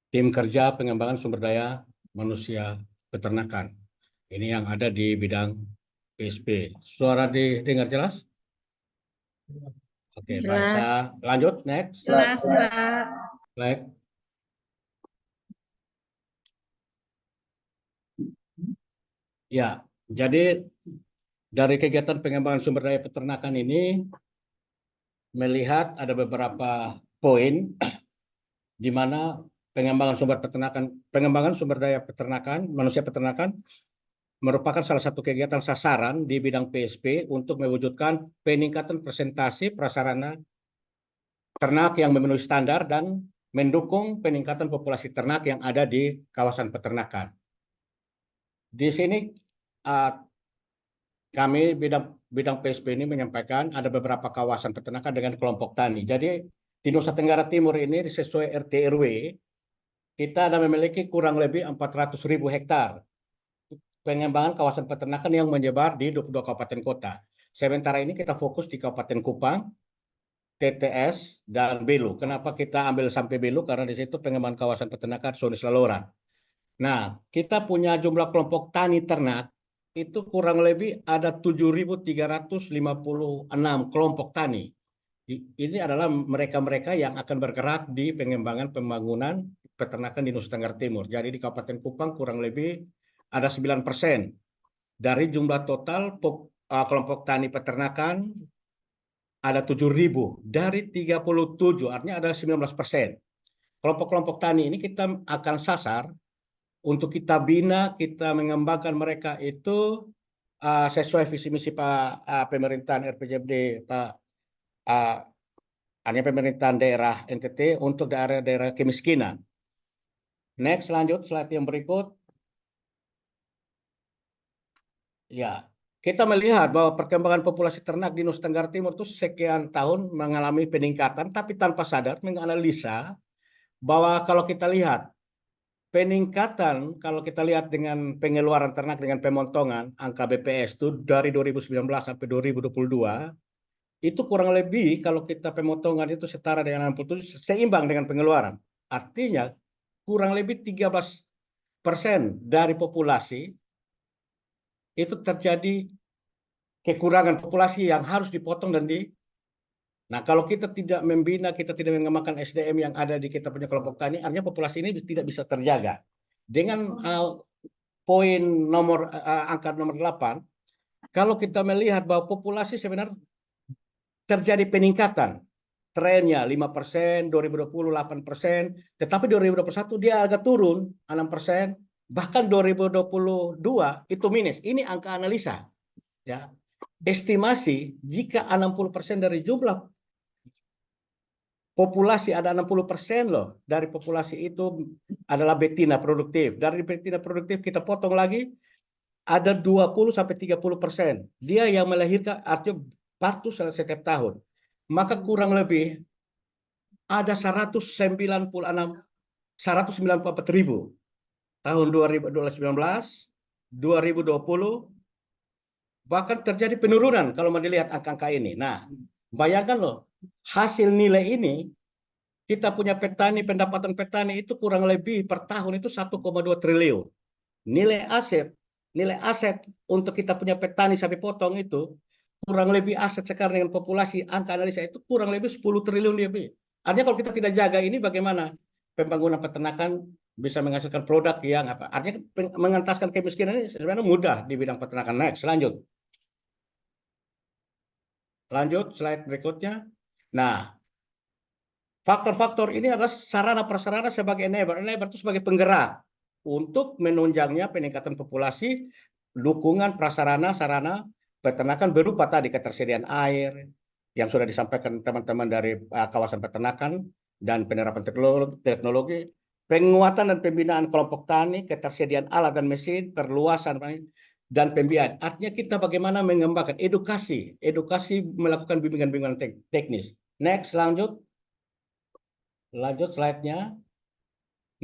tim kerja pengembangan sumber daya manusia peternakan. Ini yang ada di bidang PSP. Suara didengar jelas? Oke, baik. Saya lanjut, next. Jelas, Pak. Baik. Ya, jadi dari kegiatan pengembangan sumber daya peternakan ini melihat ada beberapa poin di mana pengembangan sumber daya peternakan, manusia peternakan merupakan salah satu kegiatan sasaran di bidang PSP untuk mewujudkan peningkatan presentasi prasarana ternak yang memenuhi standar dan mendukung peningkatan populasi ternak yang ada di kawasan peternakan. Di sini kami bidang PSP ini menyampaikan ada beberapa kawasan peternakan dengan kelompok tani. Jadi di Nusa Tenggara Timur ini sesuai RT RW kita ada memiliki kurang lebih 400.000 hektar pengembangan kawasan peternakan yang menyebar di 22 kabupaten kota. Sementara ini kita fokus di Kabupaten Kupang, TTS, dan Belu. Kenapa kita ambil sampai Belu? Karena di situ pengembangan kawasan peternakan Soni Selaluran. Nah, kita punya jumlah kelompok tani ternak itu kurang lebih ada 7.356 kelompok tani. Ini adalah mereka-mereka yang akan bergerak di pengembangan pembangunan peternakan di Nusa Tenggara Timur. Jadi di Kabupaten Kupang kurang lebih ada 9% dari jumlah total kelompok tani peternakan ada 7.000 dari 37, artinya ada 19%. Kelompok-kelompok tani ini kita akan sasar untuk kita bina, kita mengembangkan mereka itu sesuai visi misi Pak pemerintahan RPJMD Pak hanya pemerintahan daerah NTT untuk daerah-daerah kemiskinan. Next, lanjut slide yang berikut. Ya, kita melihat bahwa perkembangan populasi ternak di Nusa Tenggara Timur itu sekian tahun mengalami peningkatan, tapi tanpa sadar menganalisa bahwa kalau kita lihat peningkatan, kalau kita lihat dengan pengeluaran ternak dengan pemotongan, angka BPS itu dari 2019 sampai 2022, itu kurang lebih kalau kita pemotongan itu setara dengan 67, seimbang dengan pengeluaran. Artinya kurang lebih 13% dari populasi itu terjadi kekurangan populasi yang harus dipotong dan Nah, kalau kita tidak membina, kita tidak mengembangkan SDM yang ada di kita punya kelompok tani, artinya populasi ini tidak bisa terjaga. Dengan poin angka nomor 8, kalau kita melihat bahwa populasi sebenarnya terjadi peningkatan. Trennya 5%, 2020 8%, tetapi 2021 dia agak turun 6%, bahkan 2022 itu minus. Ini angka analisa. Ya. Estimasi jika 60% dari jumlah populasi, ada 60% loh dari populasi itu adalah betina produktif. Dari betina produktif kita potong lagi ada 20-30%. Dia yang melahirkan artinya partus setiap tahun. Maka kurang lebih ada 194 ribu tahun 2019, 2020 bahkan terjadi penurunan kalau mau dilihat angka-angka ini. Nah, bayangkan loh, hasil nilai ini kita punya petani, pendapatan petani itu kurang lebih per tahun itu 1,2 triliun. Nilai aset untuk kita punya petani sapi potong itu kurang lebih aset sekarang dengan populasi angka analisa itu kurang lebih 10 triliun lebih. Artinya kalau kita tidak jaga ini bagaimana pembangunan peternakan bisa menghasilkan produk yang apa? Artinya mengentaskan kemiskinan ini sebenarnya mudah di bidang peternakan. Next, lanjut slide berikutnya. Nah, faktor-faktor ini adalah sarana prasarana sebagai enabler. Enabler itu sebagai penggerak untuk menunjangnya peningkatan populasi, dukungan prasarana sarana peternakan berupa tadi ketersediaan air yang sudah disampaikan teman-teman dari kawasan peternakan dan penerapan teknologi, penguatan dan pembinaan kelompok tani, ketersediaan alat dan mesin, perluasan dan pembiayaan. Artinya kita bagaimana mengembangkan edukasi melakukan bimbingan-bimbingan teknis. Next, lanjut slide-nya.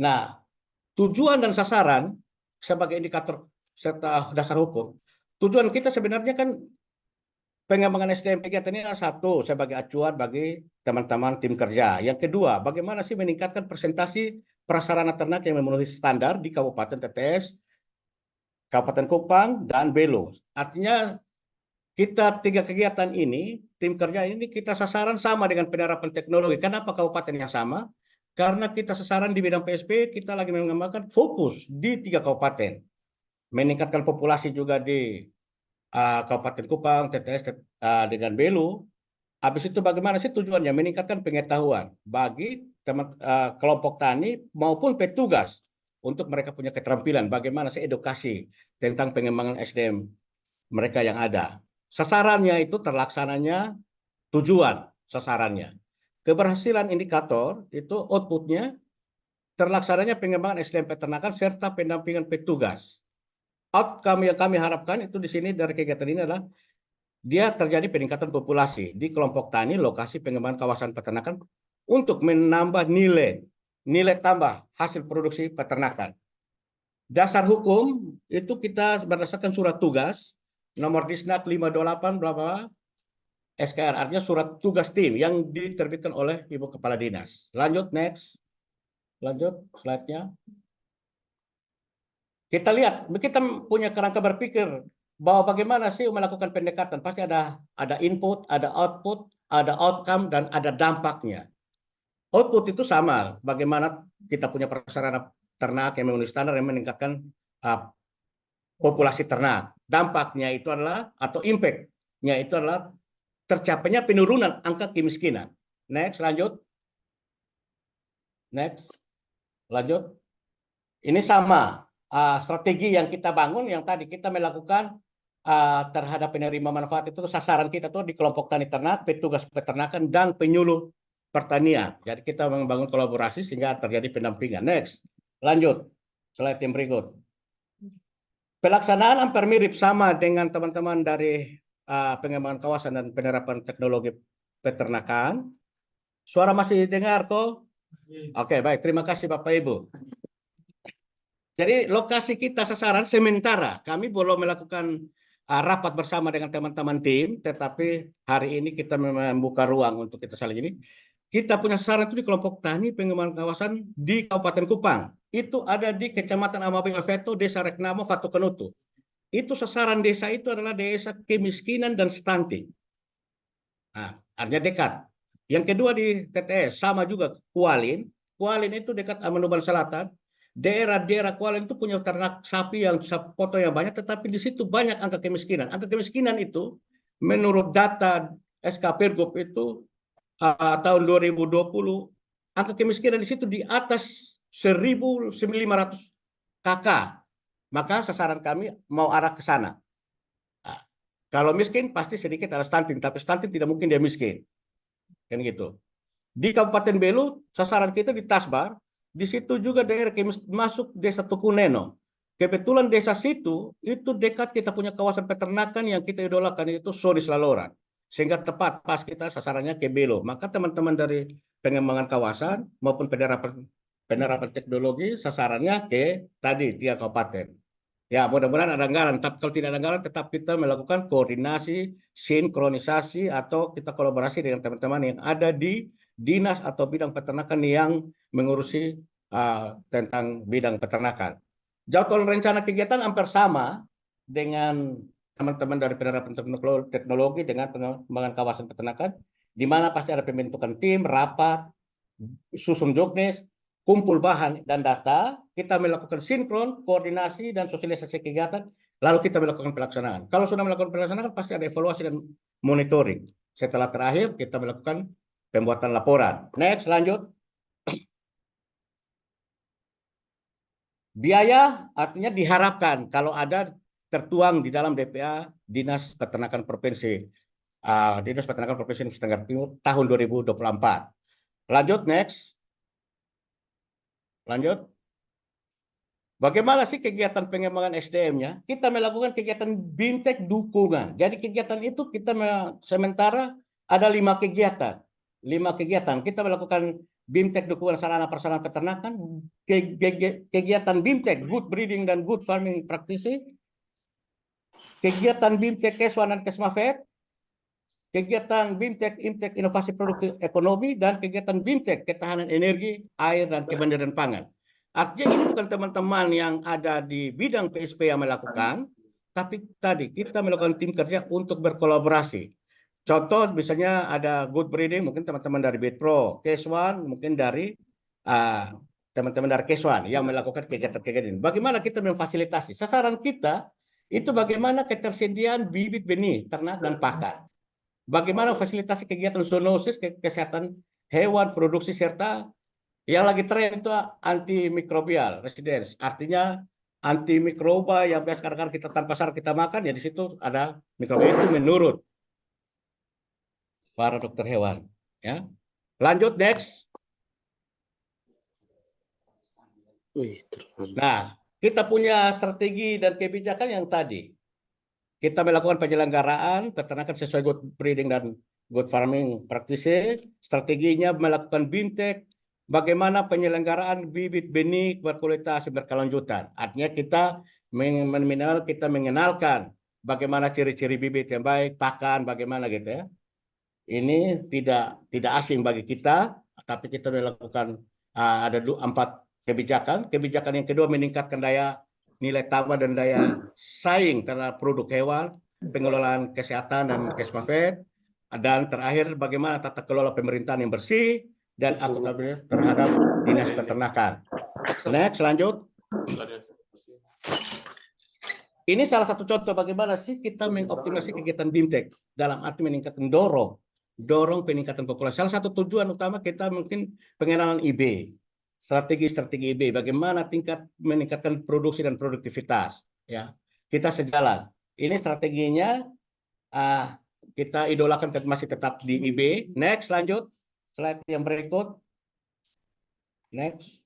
Nah, tujuan dan sasaran sebagai indikator serta dasar hukum. Tujuan kita sebenarnya kan pengembangan SDM kegiatan ini adalah satu, sebagai acuan bagi teman-teman tim kerja. Yang kedua, bagaimana sih meningkatkan presentasi prasarana ternak yang memenuhi standar di Kabupaten TTS, Kabupaten Kupang, dan Belo. Artinya kita 3 kegiatan ini, tim kerja ini kita sasaran sama dengan penerapan teknologi. Kenapa kabupaten yang sama? Karena kita sasaran di bidang PSP, kita lagi mengembangkan fokus di 3 kabupaten. Meningkatkan populasi juga di Kabupaten Kupang, TTS dengan Belu. Habis itu bagaimana sih tujuannya? Meningkatkan pengetahuan bagi kelompok tani maupun petugas untuk mereka punya keterampilan. Bagaimana sih edukasi tentang pengembangan SDM mereka yang ada. Sasarannya itu terlaksananya tujuan sasarannya. Keberhasilan indikator itu outputnya terlaksananya pengembangan SDM peternakan serta pendampingan petugas. Outcome yang kami harapkan itu di sini dari kegiatan ini adalah dia terjadi peningkatan populasi di kelompok tani lokasi pengembangan kawasan peternakan untuk menambah nilai tambah hasil produksi peternakan. Dasar hukum itu kita berdasarkan surat tugas nomor Disnak 528 bla bla SKR, artinya surat tugas tim yang diterbitkan oleh Ibu Kepala Dinas. Lanjut, next. Lanjut slide-nya. Kita lihat, kita punya kerangka berpikir bahwa bagaimana sih melakukan pendekatan, pasti ada input, ada output, ada outcome, dan ada dampaknya. Output itu sama, bagaimana kita punya prasarana ternak yang memenuhi standar yang meningkatkan populasi ternak. Dampaknya itu adalah, atau impact-nya itu adalah tercapainya penurunan angka kemiskinan. Next, lanjut. Next, lanjut. Ini sama strategi yang kita bangun, yang tadi kita melakukan terhadap penerima manfaat itu, sasaran kita tuh di kelompok tani ternak, petugas peternakan, dan penyuluh pertanian. Jadi kita membangun kolaborasi sehingga terjadi pendampingan. Next, lanjut. Slide yang berikut. Pelaksanaan hampir mirip sama dengan teman-teman dari pengembangan kawasan dan penerapan teknologi peternakan. Suara masih dengar kok? Oke, baik. Terima kasih Bapak Ibu. Jadi lokasi kita sasaran sementara, kami belum melakukan rapat bersama dengan teman-teman tim, tetapi hari ini kita membuka ruang untuk kita saling ini. Kita punya sasaran itu di kelompok tani pengembangan kawasan di Kabupaten Kupang. Itu ada di Kecamatan Amabeng Aveto, Desa Reknamo, Fatu Kenutu. Itu sasaran desa itu adalah desa kemiskinan dan stunting. Nah, artinya dekat. Yang kedua di TTS, sama juga Kualin. Kualin itu dekat Amanuban Selatan. Daerah-daerah Kualin itu punya ternak sapi yang foto yang banyak, tetapi di situ banyak angka kemiskinan. Angka kemiskinan itu menurut data SK Pergub itu tahun 2020, angka kemiskinan di situ di atas 1.500 KK. Maka sasaran kami mau arah ke sana. Nah, kalau miskin pasti sedikit ada stunting, tapi stunting tidak mungkin dia miskin. Kan gitu. Di Kabupaten Belu, sasaran kita di Tasbar, di situ juga daerah masuk desa Tukuneno. Kebetulan desa situ itu dekat kita punya kawasan peternakan yang kita idolakan, itu Sodis Laloran. Sehingga tepat pas kita sasarannya ke Belu. Maka teman-teman dari pengembangan kawasan maupun penerapan teknologi sasarannya ke tadi 3 kabupaten. Ya, mudah-mudahan ada anggaran. Tapi kalau tidak ada anggaran, tetap kita melakukan koordinasi, sinkronisasi, atau kita kolaborasi dengan teman-teman yang ada di dinas atau bidang peternakan yang mengurusi tentang bidang peternakan. Jadwal rencana kegiatan hampir sama dengan teman-teman dari penerapan teknologi dengan pengembangan kawasan peternakan, di mana pasti ada pembentukan tim, rapat, susun jobdesk, kumpul bahan dan data, kita melakukan sinkron, koordinasi, dan sosialisasi kegiatan, lalu kita melakukan pelaksanaan. Kalau sudah melakukan pelaksanaan, pasti ada evaluasi dan monitoring. Setelah terakhir, kita melakukan pembuatan laporan. Next, lanjut. Biaya artinya diharapkan kalau ada tertuang di dalam DPA Dinas Peternakan Provinsi Nusa Tenggara Timur tahun 2024. Lanjut, next. Lanjut. Bagaimana sih kegiatan pengembangan SDM-nya? Kita melakukan kegiatan BIMTEK dukungan. Jadi kegiatan itu kita sementara ada 5 kegiatan. 5 kegiatan. Kita melakukan BIMTEK dukungan sarana prasarana peternakan, kegiatan BIMTEK good breeding dan good farming practices, kegiatan BIMTEK Keswan dan Kesmafed, kegiatan BIMTEK Imtek Inovasi Produk Ekonomi, dan kegiatan BIMTEK Ketahanan Energi, Air, dan Kemandirian Pangan. Artinya ini bukan teman-teman yang ada di bidang PSP yang melakukan, tapi tadi kita melakukan tim kerja untuk berkolaborasi. Contoh misalnya ada good breeding, mungkin teman-teman dari Bitpro, Keswan, mungkin dari teman-teman dari Keswan yang melakukan kegiatan-kegiatan ini. Bagaimana kita memfasilitasi? Sasaran kita itu bagaimana ketersediaan bibit benih, ternak, dan pakan. Bagaimana fasilitasi kegiatan zoonosis, kesehatan hewan, produksi, serta yang lagi tren itu antimikrobial residence. Artinya antimikroba yang biasa kadang-kadang kita tanpa sadar kita makan, ya di situ ada mikroba itu menurut para dokter hewan. Ya, lanjut, next. Nah, kita punya strategi dan kebijakan yang tadi. Kita melakukan penyelenggaraan peternakan sesuai good breeding dan good farming practices. Strateginya melakukan BIMTEK, bagaimana penyelenggaraan bibit benih berkualitas berkelanjutan. Artinya kita mengenalkan bagaimana ciri-ciri bibit yang baik, pakan, bagaimana gitu ya. Ini tidak asing bagi kita, tapi kita melakukan ada 4 kebijakan. Kebijakan yang kedua meningkatkan daya nilai tambah dan daya saing terhadap produk hewan, pengelolaan kesehatan dan kesehatan, dan terakhir bagaimana tata kelola pemerintahan yang bersih dan akuntabilitas terhadap dinas peternakan. Next, lanjut. Ini salah satu contoh bagaimana sih kita mengoptimasi kegiatan BIMTEK dalam arti meningkatkan dorong peningkatan populasi. Salah satu tujuan utama kita mungkin pengenalan IB, strategi IB, bagaimana tingkat meningkatkan produksi dan produktivitas. Ya, kita sejalan. Ini strateginya kita idolakan masih tetap di IB. Next, lanjut. Slide yang berikut. Next.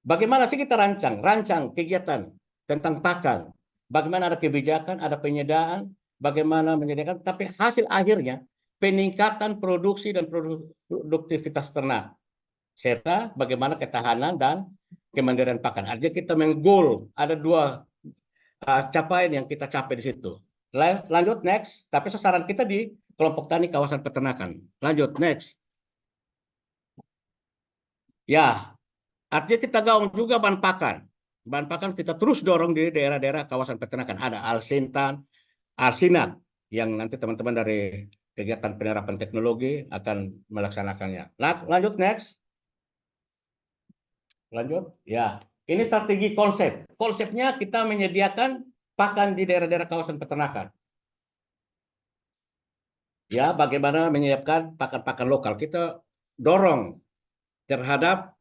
Bagaimana sih kita rancang kegiatan tentang pakan. Bagaimana ada kebijakan, ada penyediaan, bagaimana menyediakan, tapi hasil akhirnya peningkatan produksi dan produktivitas ternak. Serta bagaimana ketahanan dan kemandirian pakan. Artinya kita menggol, ada dua capaian yang kita capai di situ. Lanjut, next. Tapi sasaran kita di kelompok tani kawasan peternakan. Lanjut, next. Ya, artinya kita gaung juga bahan pakan. Bahan pakan kita terus dorong di daerah-daerah kawasan peternakan. Ada Alsintan, Alsinat, yang nanti teman-teman dari kegiatan penerapan teknologi akan melaksanakannya. Lanjut, next. Lanjut, ya. Ini strategi konsep. Konsepnya kita menyediakan pakan di daerah-daerah kawasan peternakan. Ya, bagaimana menyiapkan pakan-pakan lokal. Kita dorong terhadap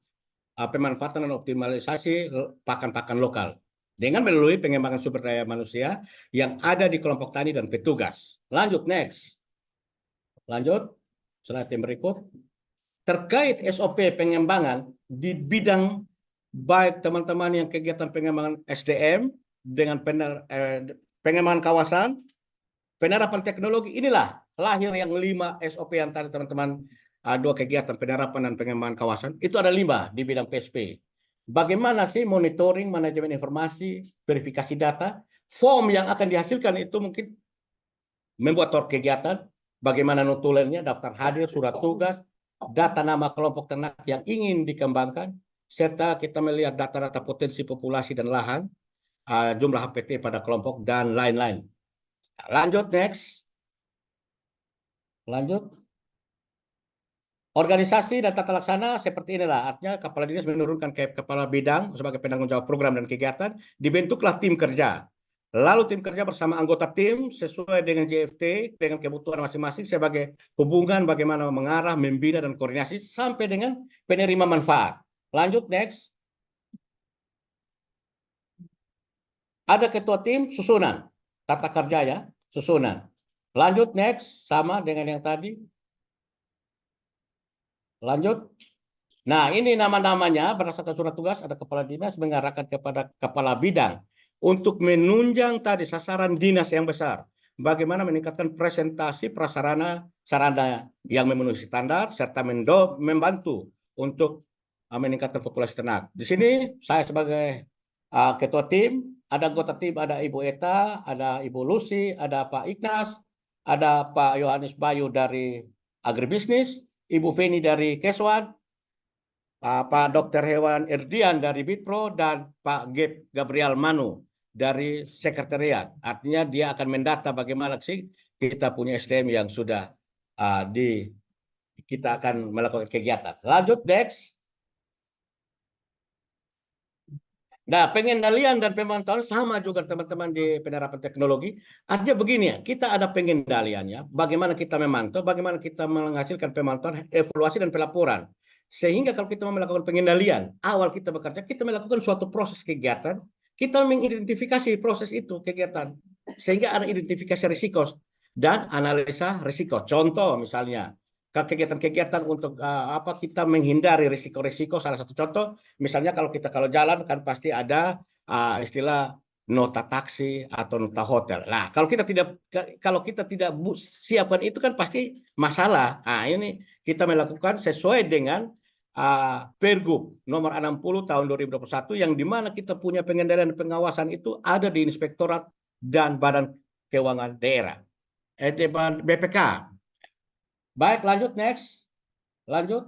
pemanfaatan dan optimalisasi pakan-pakan lokal dengan melalui pengembangan sumber daya manusia yang ada di kelompok tani dan petugas. Lanjut, next. Lanjut, slide yang berikut. Terkait SOP pengembangan di bidang baik teman-teman yang kegiatan pengembangan SDM dengan pengembangan kawasan, penerapan teknologi, inilah lahir yang 5 SOP yang tadi teman-teman, dua kegiatan penerapan dan pengembangan kawasan, itu ada 5 di bidang PSP. Bagaimana sih monitoring, manajemen informasi, verifikasi data, form yang akan dihasilkan itu mungkin membuat kegiatan, bagaimana notulennya, daftar hadir, surat tugas, data nama kelompok ternak yang ingin dikembangkan, serta kita melihat data-data potensi populasi dan lahan, jumlah HPT pada kelompok, dan lain-lain. Lanjut, next. Lanjut. Organisasi dan tata laksana seperti inilah. Artinya kepala dinas menurunkan ke kepala bidang sebagai penanggung jawab program dan kegiatan. Dibentuklah tim kerja. Lalu tim kerja bersama anggota tim sesuai dengan JFT, dengan kebutuhan masing-masing sebagai hubungan bagaimana mengarah, membina, dan koordinasi sampai dengan penerima manfaat. Lanjut, next. Ada ketua tim, susunan. Tata kerja ya, susunan. Lanjut, next. Sama dengan yang tadi. Lanjut. Nah, ini nama-namanya berdasarkan surat tugas, ada kepala dinas mengarahkan kepada kepala bidang untuk menunjang tadi sasaran dinas yang besar. Bagaimana meningkatkan presentasi prasarana sarana yang memenuhi standar serta membantu untuk meningkatkan populasi ternak. Di sini saya sebagai ketua tim, ada anggota tim, ada Ibu Eta, ada Ibu Lucy, ada Pak Ignas, ada Pak Yohanes Bayu dari Agribisnis, Ibu Feni dari Keswan, Pak Dr. Hewan Erdian dari Bitpro, dan Pak Gabriel Manu dari Sekretariat. Artinya dia akan mendata bagaimana sih kita punya SDM yang sudah kita akan melakukan kegiatan. Lanjut, next. Nah, pengendalian dan pemantauan sama juga teman-teman di penerapan teknologi. Artinya begini ya, kita ada pengendaliannya, bagaimana kita memantau, bagaimana kita menghasilkan pemantauan, evaluasi, dan pelaporan. Sehingga kalau kita melakukan pengendalian, awal kita bekerja, kita melakukan suatu proses kegiatan, kita mengidentifikasi proses itu, kegiatan. Sehingga ada identifikasi risiko dan analisa risiko. Contoh misalnya, kegiatan-kegiatan untuk kita menghindari risiko-risiko. Salah satu contoh misalnya kalau jalan kan pasti ada istilah nota taksi atau nota hotel. Nah, kalau kita tidak siapkan itu kan pasti masalah. Nah, ini kita melakukan sesuai dengan Pergub nomor 60 tahun 2021 yang dimana kita punya pengendalian dan pengawasan itu ada di Inspektorat dan Badan Keuangan Daerah, BPK. Baik, lanjut, next. Lanjut.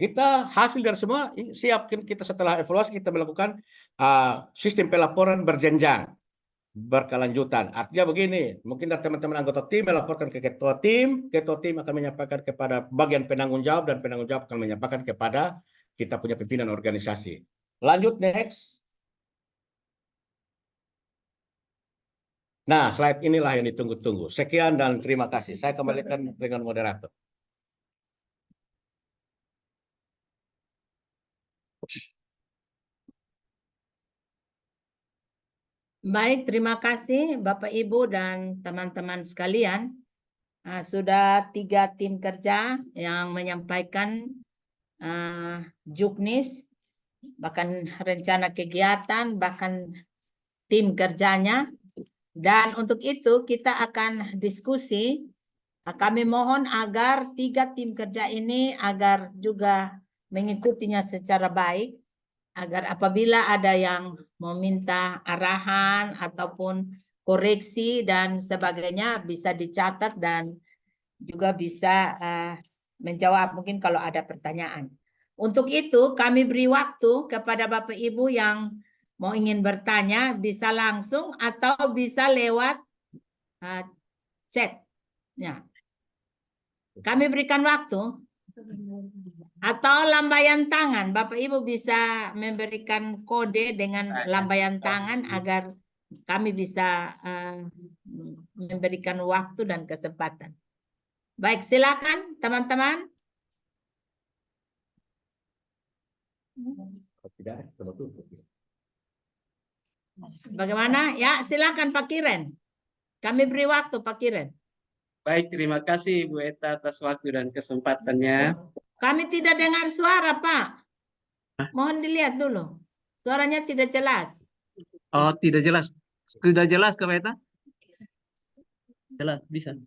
Kita hasil dari semua siap kita setelah evaluasi kita melakukan sistem pelaporan berjenjang, berkelanjutan. Artinya begini, mungkin dari teman-teman anggota tim melaporkan ke ketua tim akan menyampaikan kepada bagian penanggung jawab, dan penanggung jawab akan menyampaikan kepada kita punya pimpinan organisasi. Lanjut, next. Nah, slide inilah yang ditunggu-tunggu. Sekian dan terima kasih. Saya kembalikan dengan moderator. Baik, terima kasih Bapak Ibu dan teman-teman sekalian. Sudah 3 tim kerja yang menyampaikan juknis, bahkan rencana kegiatan, bahkan tim kerjanya. Dan untuk itu kita akan diskusi. Kami mohon agar 3 tim kerja ini agar juga mengikutinya secara baik, agar apabila ada yang meminta arahan ataupun koreksi dan sebagainya bisa dicatat dan juga bisa menjawab mungkin kalau ada pertanyaan. Untuk itu kami beri waktu kepada Bapak Ibu yang mau ingin bertanya, bisa langsung atau bisa lewat chat. Ya. Kami berikan waktu. Atau lambaian tangan, Bapak Ibu bisa memberikan kode dengan lambaian tangan agar kami bisa memberikan waktu dan kesempatan. Baik, silakan teman-teman. Bagaimana? Ya, silakan Pak Kiren. Kami beri waktu Pak Kiren. Baik, terima kasih Bu Eta atas waktu dan kesempatannya. Kami tidak dengar suara, Pak. Mohon dilihat dulu. Suaranya tidak jelas. Oh, tidak jelas. Sudah jelas Kak Bu Eta? Jelas, bisa.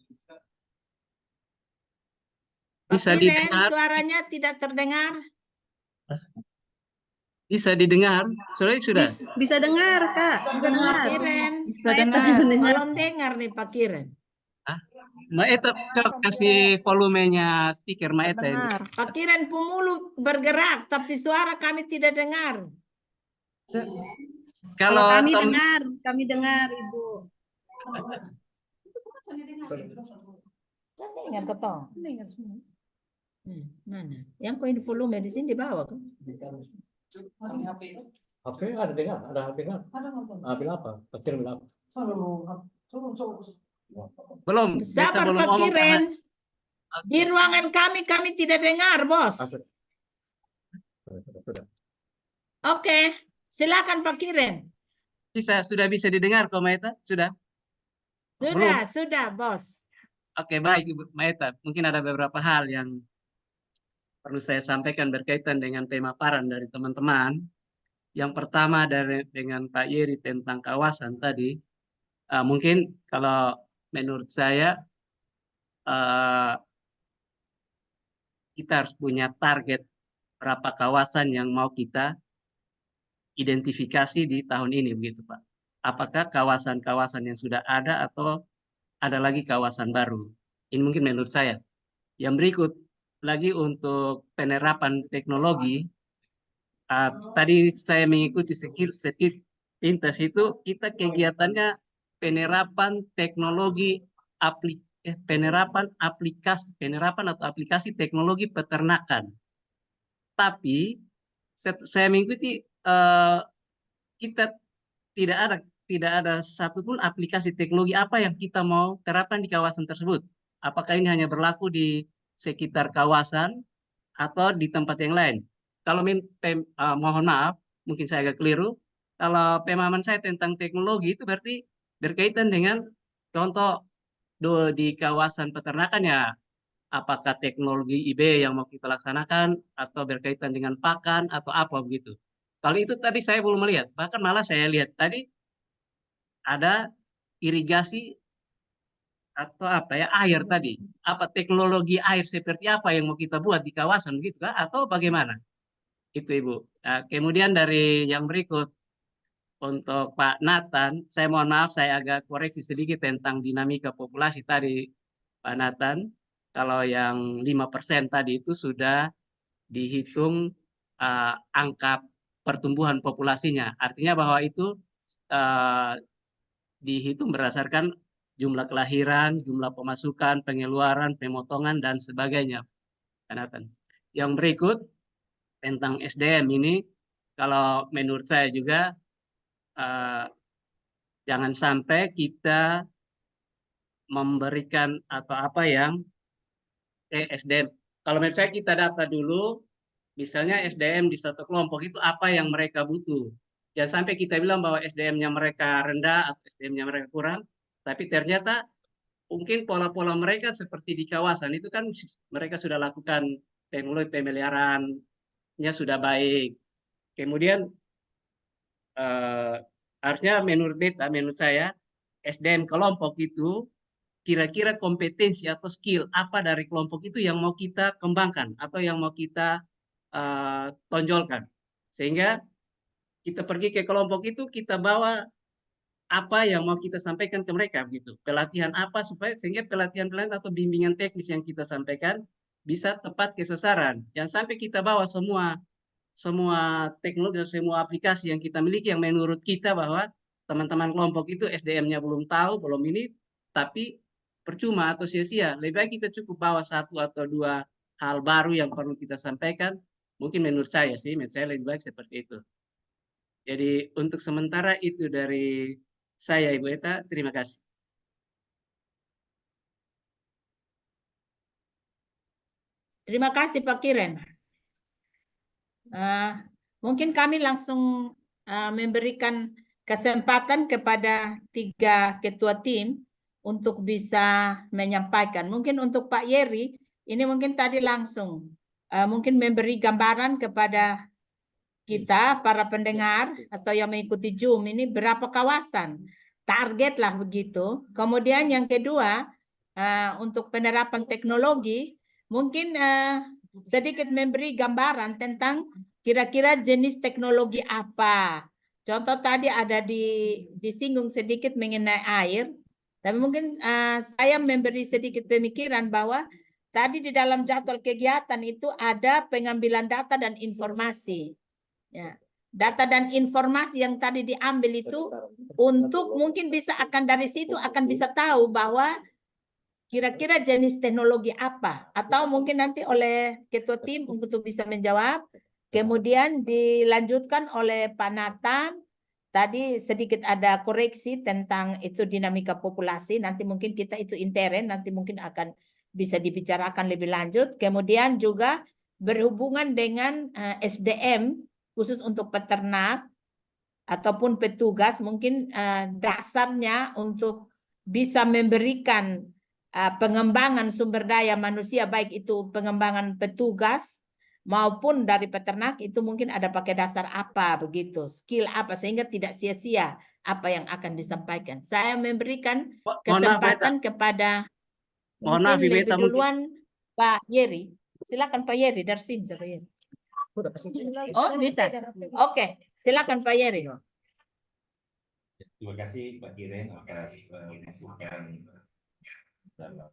Bisa Pak Kiren, didengar. suaranya tidak terdengar. Bisa didengar. Sudah. Bisa dengar, Kak. Bisa dengar. Pak Kiren, Bisa dengar. belum dengar nih Pak Kiren. Ma Eta kasih volumenya speaker Ma Eta ini. Dengar. Pak Kiren pemulu bergerak, tapi suara kami tidak dengar. Kalau kami Tom- dengar, Ibu. Dengar ketong. Mana? Yang koin volume di sini di bawah kan? Oke, ada dengar, ada dengar. Bilang apa? Akhirnya bilang apa? Belum. Beta Sabar belum Pak ngomong Kiren. karena- Di ruangan kami tidak dengar, Bos. Sudah. Oke, silakan Pak Kiren. Sudah bisa didengar kok Ma Eta? Sudah. Sudah, Bos. Oke, baik Ibu Maeta. Mungkin ada beberapa hal yang perlu saya sampaikan berkaitan dengan pemaparan dari teman-teman. Yang pertama dengan Pak Yeri tentang kawasan tadi. Mungkin kalau menurut saya kita harus punya target berapa kawasan yang mau kita identifikasi di tahun ini, begitu Pak. Apakah kawasan-kawasan yang sudah ada atau ada lagi kawasan baru? Ini mungkin menurut saya. Yang berikut lagi untuk penerapan teknologi. Tadi saya mengikuti sepintas itu kita kegiatannya penerapan teknologi penerapan atau aplikasi teknologi peternakan. Tapi saya mengikuti kita tidak ada satupun aplikasi teknologi apa yang kita mau terapkan di kawasan tersebut. Apakah ini hanya berlaku di sekitar kawasan atau di tempat yang lain? Kalau mohon maaf, mungkin saya agak keliru. Kalau pemahaman saya tentang teknologi itu berarti berkaitan dengan contoh di kawasan peternakan ya, apakah teknologi IB yang mau kita laksanakan atau berkaitan dengan pakan atau apa begitu. Kalau itu tadi saya belum melihat, bahkan malah saya lihat tadi ada irigasi atau apa ya, air tadi. Apa teknologi air seperti apa yang mau kita buat di kawasan begitu kah? Atau bagaimana? Itu Ibu. Nah, kemudian dari yang berikut untuk Pak Nathan, saya mohon maaf saya agak koreksi sedikit tentang dinamika populasi tadi Pak Nathan. Kalau yang 5% tadi itu sudah dihitung angka pertumbuhan populasinya. Artinya bahwa itu dihitung berdasarkan jumlah kelahiran, jumlah pemasukan, pengeluaran, pemotongan, dan sebagainya. Yang berikut tentang SDM ini, kalau menurut saya juga jangan sampai kita memberikan atau apa yang SDM. Kalau menurut saya kita data dulu, misalnya SDM di satu kelompok itu apa yang mereka butuh. Jangan sampai kita bilang bahwa SDM-nya mereka rendah atau SDM-nya mereka kurang, tapi ternyata mungkin pola-pola mereka seperti di kawasan itu kan mereka sudah lakukan teknologi pemeliharaannya sudah baik. Kemudian harusnya menurut saya SDM kelompok itu kira-kira kompetensi atau skill apa dari kelompok itu yang mau kita kembangkan atau yang mau kita tonjolkan, sehingga kita pergi ke kelompok itu kita bawa apa yang mau kita sampaikan ke mereka gitu, pelatihan apa supaya sehingga pelatihan atau bimbingan teknis yang kita sampaikan bisa tepat ke sasaran. Jangan sampai kita bawa semua teknologi dan semua aplikasi yang kita miliki yang menurut kita bahwa teman-teman kelompok itu SDM-nya belum tahu, belum ini, tapi percuma atau sia-sia. Lebih baik kita cukup bawa satu atau dua hal baru yang perlu kita sampaikan. Mungkin menurut saya lebih baik seperti itu. Jadi untuk sementara itu dari saya, Ibu Eta. Terima kasih. Terima kasih Pak Kiren. Mungkin kami langsung memberikan kesempatan kepada 3 ketua tim untuk bisa menyampaikan. Mungkin untuk Pak Yeri, ini mungkin tadi langsung mungkin memberi gambaran kepada kita, para pendengar atau yang mengikuti Zoom ini berapa kawasan. Target lah begitu. Kemudian yang kedua, untuk penerapan teknologi, mungkin sedikit memberi gambaran tentang kira-kira jenis teknologi apa. Contoh tadi ada disinggung sedikit mengenai air, tapi mungkin saya memberi sedikit pemikiran bahwa tadi di dalam jadwal kegiatan itu ada pengambilan data dan informasi. Ya, data dan informasi yang tadi diambil itu untuk mungkin bisa akan dari situ akan bisa tahu bahwa kira-kira jenis teknologi apa, atau mungkin nanti oleh ketua tim untuk bisa menjawab. Kemudian dilanjutkan oleh Pak Nathan. Tadi sedikit ada koreksi tentang itu dinamika populasi. Nanti mungkin kita itu intern, nanti mungkin akan bisa dibicarakan lebih lanjut. Kemudian juga berhubungan dengan SDM khusus untuk peternak ataupun petugas, mungkin dasarnya untuk bisa memberikan pengembangan sumber daya manusia, baik itu pengembangan petugas maupun dari peternak, itu mungkin ada pakai dasar apa begitu, skill apa, sehingga tidak sia-sia apa yang akan disampaikan. Saya memberikan kesempatan kepada mungkin lebih duluan Pak Yeri. Silakan Pak Yeri, dari sini Pak Yeri. Oh bisa, oke, silakan Pak Yeri. Terima kasih Pak Kiren atas masukan dalam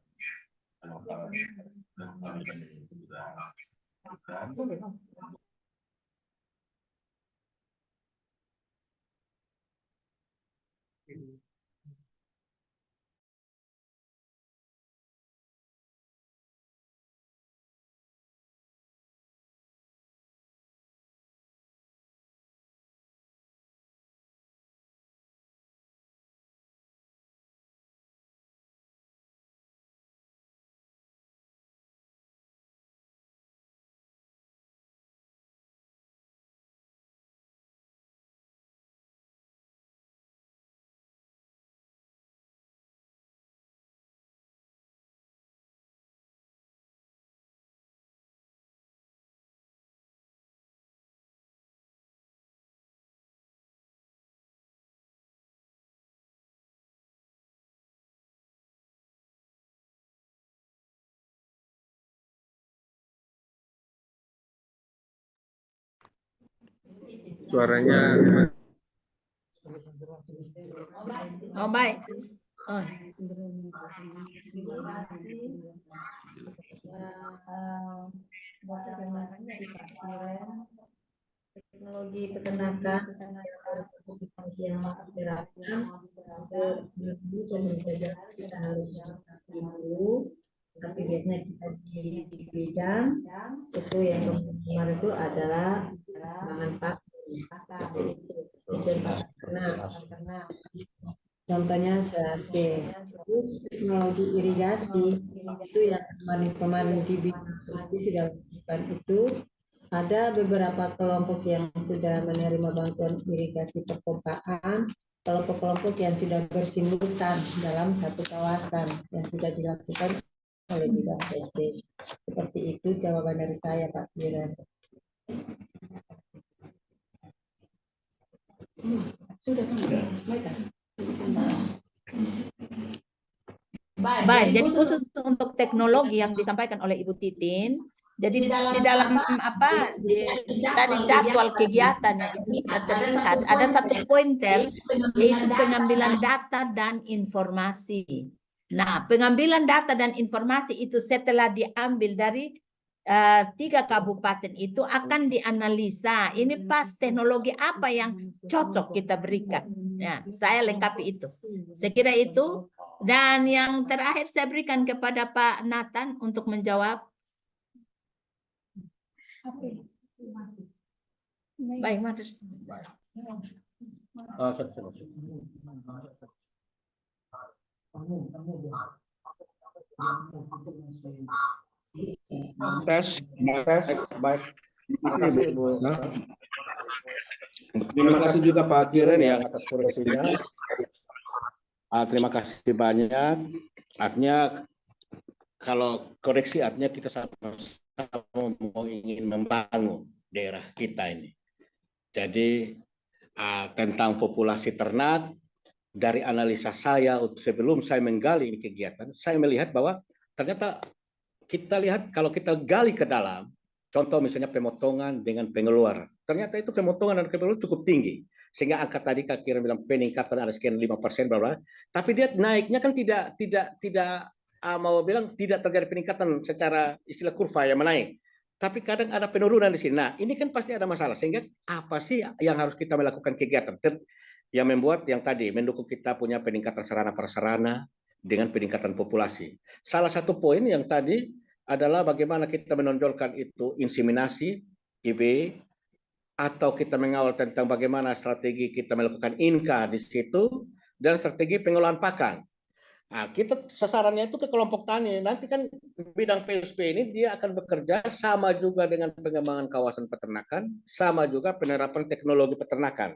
Suaranya. Oh baik. Oh. Teknologi peternakan yang diterapkan kita harus itu, tapi biasanya kita di bidang itu yang kemarin itu adalah manfaat karena contohnya terus teknologi irigasi itu yang kemarin di bidang sudah lakukan itu. Ada beberapa kelompok yang sudah menerima bantuan irigasi perpompaan, kelompok-kelompok yang sudah bersimultan dalam satu kawasan yang sudah dilakukan oleh bidang PSP. Seperti itu jawaban dari saya, Pak Kiran. Sudah. Baik, jadi khusus untuk teknologi yang disampaikan oleh Ibu Titin, jadi di dalam apa dari jadwal kegiatannya itu sudah terlihat ada satu pointer yaitu pengambilan data dan informasi. Nah, pengambilan data dan informasi itu setelah diambil dari 3 kabupaten itu akan dianalisa. Ini pas teknologi apa yang cocok kita berikan. Nah, saya lengkapi itu. Saya kira itu. Dan yang terakhir saya berikan kepada Pak Nathan untuk menjawab. Baik, Madus. Tes, baik. Terima kasih, Bu. Terima kasih juga Pak Kiren yang atas koreksinya. Terima kasih banyak. Artinya kalau koreksi artinya kita sama-sama mau ingin membangun daerah kita ini. Jadi tentang populasi ternak, dari analisa saya sebelum saya menggali ini kegiatan, saya melihat bahwa ternyata kita lihat kalau kita gali ke dalam, contoh misalnya pemotongan dengan pengeluaran, ternyata itu pemotongan dan pengeluaran cukup tinggi. Sehingga angka tadi Kak Kira bilang peningkatan ada sekian 5%, bla, tapi dia naiknya kan tidak mau bilang tidak terjadi peningkatan secara istilah kurva yang menaik. Tapi kadang ada penurunan di sini. Nah, ini kan pasti ada masalah. Sehingga apa sih yang harus kita melakukan kegiatan yang membuat yang tadi mendukung kita punya peningkatan sarana prasarana dengan peningkatan populasi. Salah satu poin yang tadi adalah bagaimana kita menonjolkan itu inseminasi, IB, atau kita mengawal tentang bagaimana strategi kita melakukan INKA di situ, dan strategi pengolahan pakan. Nah, kita sasarannya itu ke kelompok tani. Nanti kan bidang PSP ini dia akan bekerja sama juga dengan pengembangan kawasan peternakan, sama juga penerapan teknologi peternakan.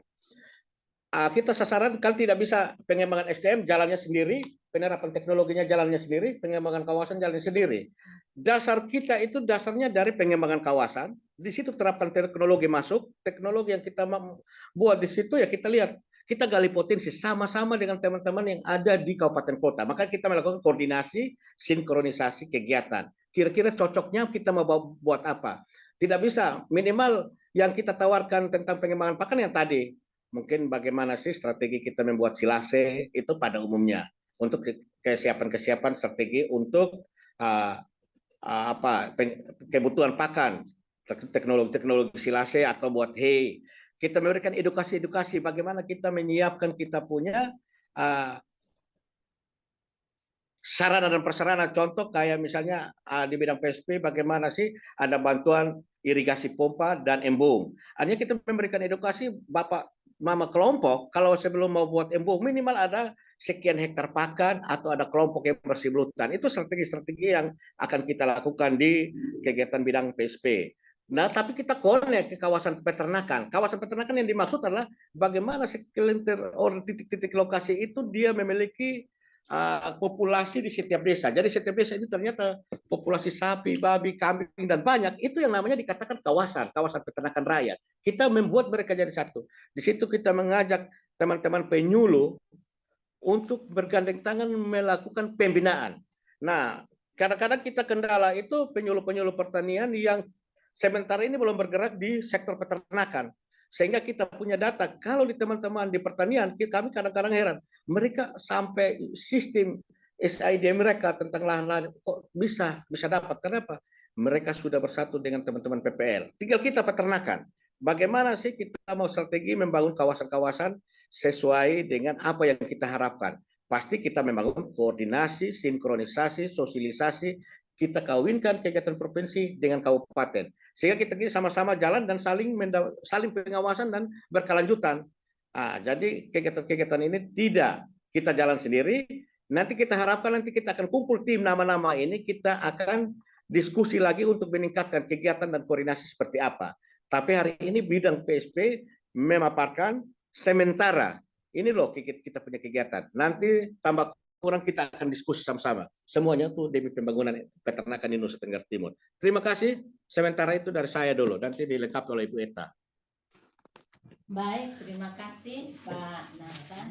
Kita sasaran kan tidak bisa pengembangan SDM jalannya sendiri, penerapan teknologinya jalannya sendiri, pengembangan kawasan jalannya sendiri. Dasar kita itu dasarnya dari pengembangan kawasan, di situ terapan teknologi masuk, teknologi yang kita buat di situ ya kita lihat, kita gali potensi sama-sama dengan teman-teman yang ada di kabupaten kota. Maka kita melakukan koordinasi, sinkronisasi kegiatan. Kira-kira cocoknya kita mau buat apa? Tidak bisa, minimal yang kita tawarkan tentang pengembangan pakan yang tadi, mungkin bagaimana sih strategi kita membuat silase itu pada umumnya untuk kesiapan strategi untuk kebutuhan pakan, teknologi silase atau buat hay. Kita memberikan edukasi bagaimana kita menyiapkan kita punya sarana dan prasarana. Contoh kayak misalnya di bidang PSP bagaimana sih ada bantuan irigasi pompa dan embung. Artinya kita memberikan edukasi Bapak Mama kelompok, kalau sebelum mau buat embung minimal ada sekian hektar pakan atau ada kelompok yang bersih belutan. Itu strategi-strategi yang akan kita lakukan di kegiatan bidang PSP. Nah, tapi kita connect ke kawasan peternakan. Kawasan peternakan yang dimaksud adalah bagaimana sekelintir orang titik-titik lokasi itu dia memiliki populasi di setiap desa. Jadi setiap desa ini ternyata populasi sapi, babi, kambing dan banyak. Itu yang namanya dikatakan kawasan peternakan rakyat. Kita membuat mereka jadi satu. Di situ kita mengajak teman-teman penyuluh untuk bergandeng tangan melakukan pembinaan. Nah, kadang-kadang kita kendala itu penyuluh-penyuluh pertanian yang sementara ini belum bergerak di sektor peternakan. Sehingga kita punya data, kalau di teman-teman di pertanian, kami kadang-kadang heran, mereka sampai sistem SID mereka tentang lahan-lahan kok bisa dapat. Kenapa? mereka sudah bersatu dengan teman-teman PPL. Tinggal kita peternakan. Bagaimana sih kita mau strategi membangun kawasan-kawasan sesuai dengan apa yang kita harapkan. Pasti kita membangun koordinasi, sinkronisasi, sosialisasi, kita kawinkan kegiatan provinsi dengan kabupaten. Sehingga kita sama-sama jalan dan saling pengawasan dan berkelanjutan. Jadi kegiatan-kegiatan ini tidak kita jalan sendiri. Nanti kita harapkan nanti kita akan kumpul tim nama-nama ini, kita akan diskusi lagi untuk meningkatkan kegiatan dan koordinasi seperti apa. Tapi hari ini bidang PSP memaparkan sementara ini loh kita punya kegiatan. Nanti tambah kurang kita akan diskusi sama-sama. Semuanya tuh demi pembangunan peternakan di Nusa Tenggara Timur. Terima kasih. Sementara itu dari saya dulu. Nanti dilengkapi oleh Ibu Eta. Baik, terima kasih Pak Nathan.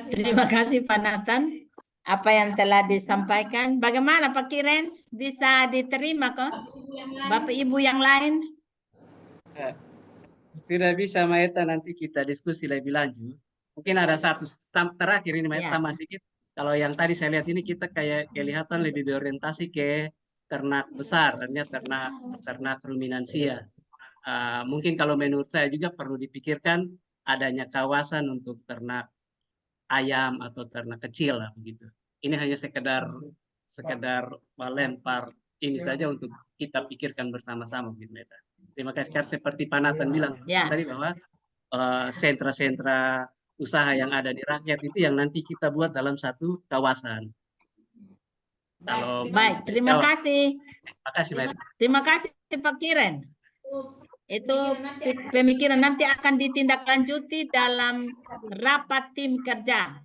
Terima kasih Pak Nathan. Apa yang telah disampaikan. Bagaimana Pak Kiren? Bisa diterima kok? Bapak Ibu yang lain? Sudah bisa Maeta, nanti kita diskusi lebih lanjut. Mungkin ada satu terakhir ini Maeta, tambah dikit. Kalau yang tadi saya lihat ini kita kayak kelihatan lebih berorientasi ke ternak besar, artinya ternak ruminansia. Mungkin kalau menurut saya juga perlu dipikirkan adanya kawasan untuk ternak ayam atau ternak kecil lah begitu. Ini hanya sekedar melempar ini saja untuk kita pikirkan bersama-sama gitu Meta. Terima kasih. Seperti Pak Nathan bilang tadi bahwa sentra-sentra usaha yang ada di rakyat itu yang nanti kita buat dalam satu kawasan. Baik, terima kasih. Terima kasih Meta. Terima kasih Pak Kiren. Itu pemikiran nanti akan ditindaklanjuti dalam rapat tim kerja.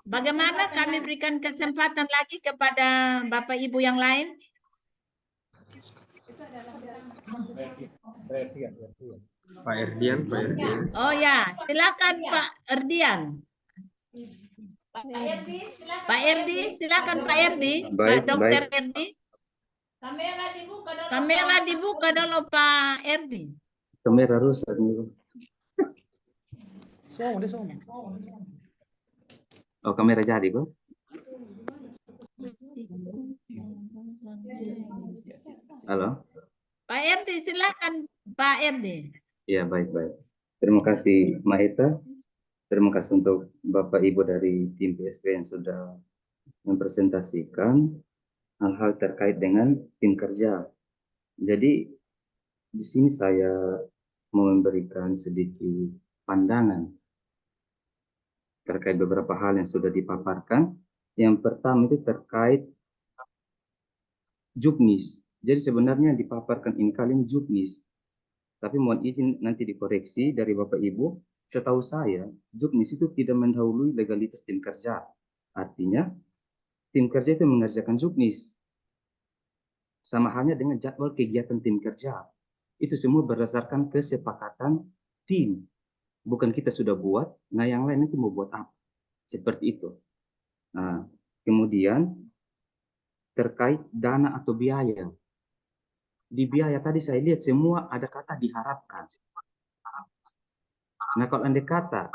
Bagaimana kami berikan kesempatan lagi kepada Bapak Ibu yang lain? Pak Erdian. Oh ya, silakan Pak Erdian. Pak Erdi, silakan Pak Erdi. Pak Dokter Erdi. Kamera dibuka dulu Pak Erdi. Kamera rusak nih. Oh, kamera jadi kok. Halo. Pak Erdi, silakan Pak Erdi. Ya, baik-baik. Terima kasih Maeta. Terima kasih untuk Bapak Ibu dari tim PSP yang sudah mempresentasikan hal-hal terkait dengan tim kerja. Jadi di sini saya mau memberikan sedikit pandangan terkait beberapa hal yang sudah dipaparkan. Yang pertama itu terkait juknis. Jadi sebenarnya dipaparkan ini kali ini juknis. Tapi mohon izin nanti dikoreksi dari Bapak Ibu. Setahu saya, juknis itu tidak mendahului legalitas tim kerja. Artinya, tim kerja itu mengerjakan juknis. Sama halnya dengan jadwal kegiatan tim kerja. Itu semua berdasarkan kesepakatan tim. Bukan kita sudah buat, nah yang lain itu mau buat apa. Seperti itu. Nah, kemudian terkait dana atau biaya. Di biaya tadi saya lihat semua ada kata diharapkan. Nah kalau andai kata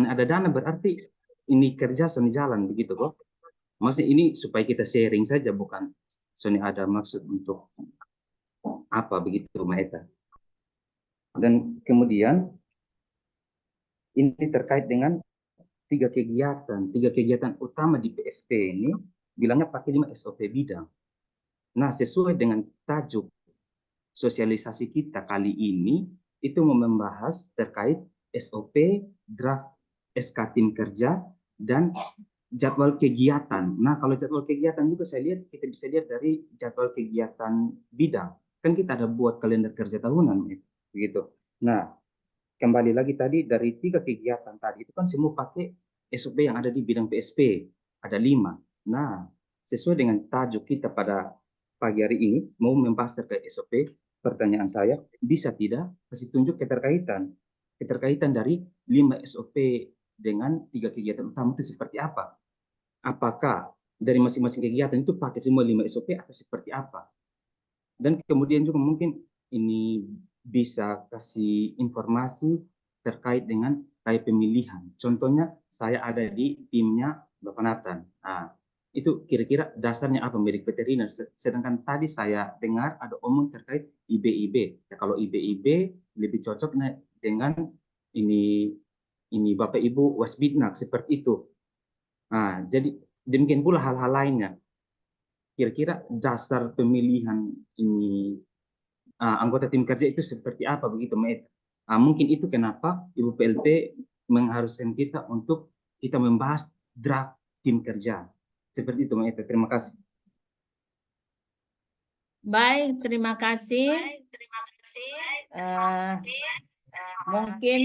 ada dana berarti ini kerja soalnya jalan begitu kok. Maksudnya ini supaya kita sharing saja, bukan soalnya ada maksud untuk apa begitu Maeta. Dan kemudian ini terkait dengan tiga kegiatan utama di PSP ini bilangnya pakai 5 SOP bidang. Nah sesuai dengan tajuk sosialisasi kita kali ini itu mau membahas terkait SOP, draft SK tim kerja, dan jadwal kegiatan. Nah kalau jadwal kegiatan juga saya lihat, kita bisa lihat dari jadwal kegiatan bidang. Kan kita ada buat kalender kerja tahunan begitu. Nah kembali lagi tadi dari 3 kegiatan tadi itu kan semua pakai SOP yang ada di bidang PSP, ada 5. Nah sesuai dengan tajuk kita pada pagi hari ini mau membahas terkait SOP, pertanyaan saya bisa tidak kasih tunjuk keterkaitan dari 5 SOP dengan 3 kegiatan utama itu seperti apa? Apakah dari masing-masing kegiatan itu pakai semua 5 SOP atau seperti apa? Dan kemudian juga mungkin ini bisa kasih informasi terkait dengan kayak pemilihan. Contohnya saya ada di timnya Bapak Nathan. Nah, Itu kira-kira dasarnya apa medik veteriner? Sedangkan tadi saya dengar ada omong terkait IBIB. Ya, kalau IBIB lebih cocok dengan ini Bapak Ibu Wasbitnak seperti itu. Nah, jadi demikian pula hal-hal lainnya. Kira-kira dasar pemilihan ini anggota tim kerja itu seperti apa begitu, Mbak? Mungkin itu kenapa Ibu PLT mengharuskan kita untuk kita membahas draft tim kerja. Seperti itu, Mbak. Terima kasih. Baik, terima kasih. Mungkin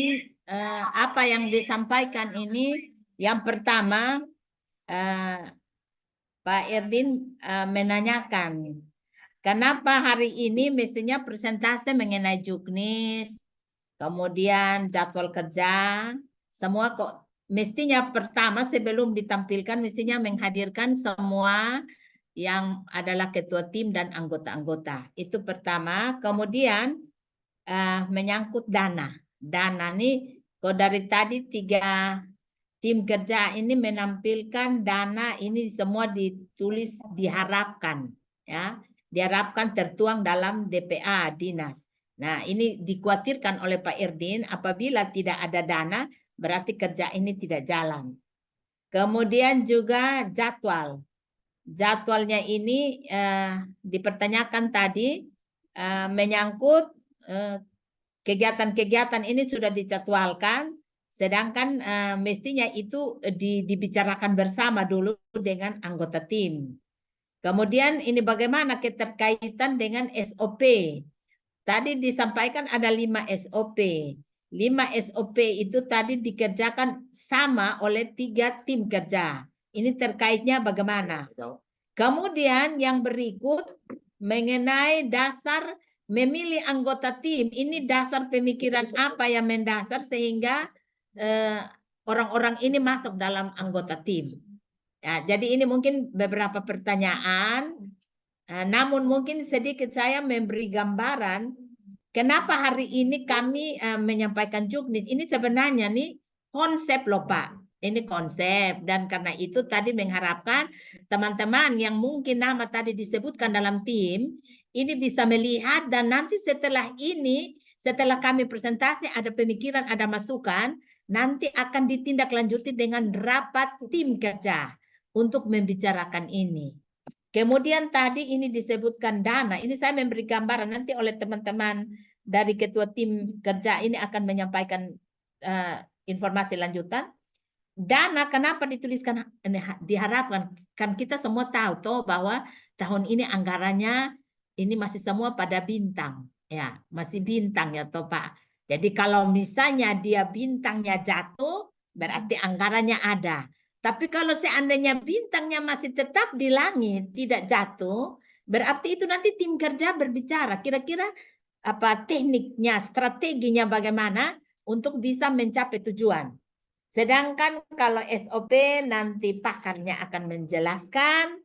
apa yang disampaikan ini, yang pertama Pak Erdin menanyakan, kenapa hari ini mestinya presentase mengenai juknis, kemudian jadwal kerja, semua kok mestinya pertama sebelum ditampilkan mestinya menghadirkan semua yang adalah ketua tim dan anggota-anggota. Itu pertama. Kemudian menyangkut dana. Dana nih, kok dari tadi 3 tim kerja ini menampilkan dana ini semua ditulis diharapkan, ya, diharapkan tertuang dalam DPA dinas. Nah, ini dikhawatirkan oleh Pak Erdin apabila tidak ada dana berarti kerja ini tidak jalan. Kemudian juga jadwal. Jadwalnya ini dipertanyakan tadi menyangkut kegiatan-kegiatan ini sudah dijadwalkan, sedangkan mestinya itu dibicarakan bersama dulu dengan anggota tim. Kemudian ini bagaimana keterkaitan dengan SOP. Tadi disampaikan ada 5 SOP. 5 SOP itu tadi dikerjakan sama oleh 3 tim kerja. Ini terkaitnya bagaimana? Kemudian yang berikut mengenai dasar memilih anggota tim. Ini dasar pemikiran apa yang mendasar sehingga orang-orang ini masuk dalam anggota tim. Ya, jadi ini mungkin beberapa pertanyaan. Namun mungkin sedikit saya memberi gambaran kenapa hari ini kami menyampaikan juknis. Ini sebenarnya nih konsep loh Pak. Ini konsep dan karena itu tadi mengharapkan teman-teman yang mungkin nama tadi disebutkan dalam tim ini bisa melihat dan nanti setelah ini, setelah kami presentasi ada pemikiran, ada masukan, nanti akan ditindaklanjuti dengan rapat tim kerja untuk membicarakan ini. Kemudian tadi ini disebutkan dana, ini saya memberi gambaran nanti oleh teman-teman dari ketua tim kerja ini akan menyampaikan informasi lanjutan. Dana kenapa dituliskan diharapkan? Kan kita semua tahu toh bahwa tahun ini anggarannya ini masih semua pada bintang, ya masih bintang ya toh Pak. Jadi kalau misalnya dia bintangnya jatuh, berarti anggarannya ada. Tapi kalau seandainya bintangnya masih tetap di langit, tidak jatuh, berarti itu nanti tim kerja berbicara kira-kira apa tekniknya, strateginya bagaimana untuk bisa mencapai tujuan. Sedangkan kalau SOP nanti pakarnya akan menjelaskan,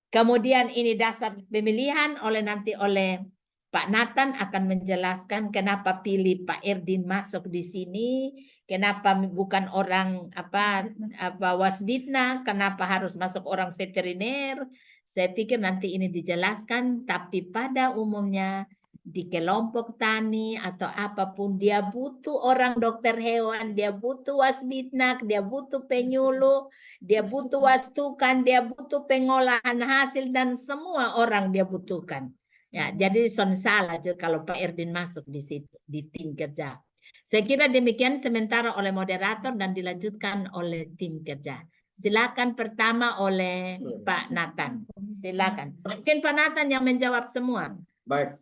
kemudian ini dasar pemilihan nanti oleh Pak Nathan akan menjelaskan kenapa pilih Pak Erdin masuk di sini, kenapa bukan orang apa Wasbitna, kenapa harus masuk orang veteriner. Saya pikir nanti ini dijelaskan, tapi pada umumnya di kelompok tani atau apapun dia butuh orang dokter hewan, dia butuh wasbitnak, dia butuh penyuluh, dia butuh wastukan, dia butuh pengolahan hasil dan semua orang dia butuhkan. Ya, jadi salah aja kalau Pak Erdin masuk di situ di tim kerja. Saya kira demikian sementara oleh moderator dan dilanjutkan oleh tim kerja. Silakan pertama oleh Pak Nathan. Silakan. Mungkin Pak Nathan yang menjawab semua. Baik.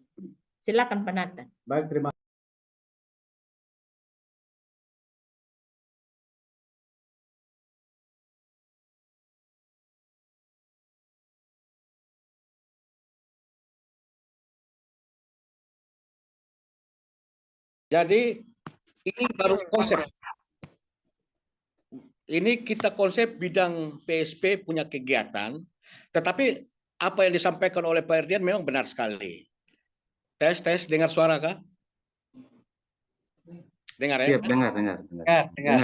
Silakan Pak Nathan. Baik, terima kasih. Jadi ini baru konsep. Ini kita konsep bidang PSP punya kegiatan, tetapi apa yang disampaikan oleh Pak Erdian memang benar sekali. Tes, dengar suara kah? Dengar ya? Siap, dengar,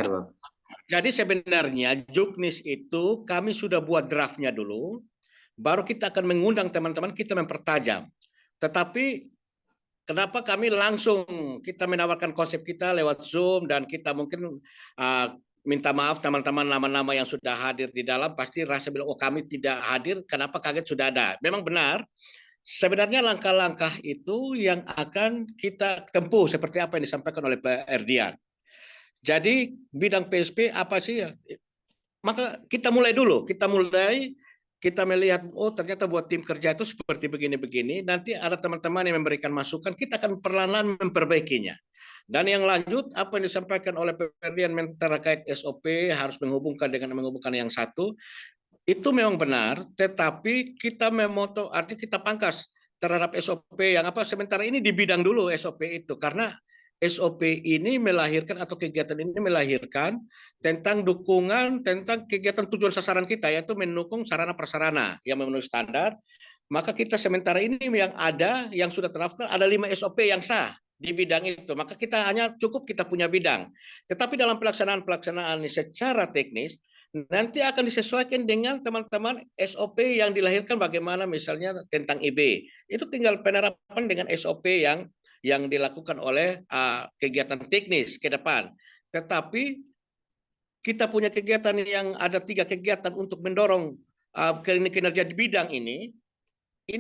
Bapak. Jadi sebenarnya Juknis itu kami sudah buat draftnya dulu, baru kita akan mengundang teman-teman kita mempertajam. Tetapi kenapa kami langsung kita menawarkan konsep kita lewat Zoom dan kita mungkin minta maaf teman-teman nama-nama yang sudah hadir di dalam pasti rasa bilang oh kami tidak hadir, kenapa kaget sudah ada. Memang benar. Sebenarnya langkah-langkah itu yang akan kita tempuh seperti apa yang disampaikan oleh Pak Erdian. Jadi bidang PSP apa sih ya? Maka kita mulai dulu, kita melihat oh ternyata buat tim kerja itu seperti begini-begini. Nanti ada teman-teman yang memberikan masukan, kita akan perlahan-lahan memperbaikinya. Dan yang lanjut apa yang disampaikan oleh Pak Erdian terkait SOP harus menghubungkan yang satu. Itu memang benar, tetapi kita memoto artinya kita pangkas terhadap SOP yang apa sementara ini di bidang dulu SOP itu karena SOP ini melahirkan atau kegiatan ini melahirkan tentang dukungan tentang kegiatan tujuan sasaran kita yaitu mendukung sarana prasarana yang memenuhi standar. Maka kita sementara ini yang ada yang sudah terdaftar ada 5 SOP yang sah di bidang itu. Maka kita hanya cukup kita punya bidang. Tetapi dalam pelaksanaan secara teknis nanti akan disesuaikan dengan teman-teman SOP yang dilahirkan bagaimana misalnya tentang IB. Itu tinggal penerapan dengan SOP yang dilakukan oleh kegiatan teknis ke depan. Tetapi kita punya kegiatan yang ada 3 kegiatan untuk mendorong kinerja di bidang ini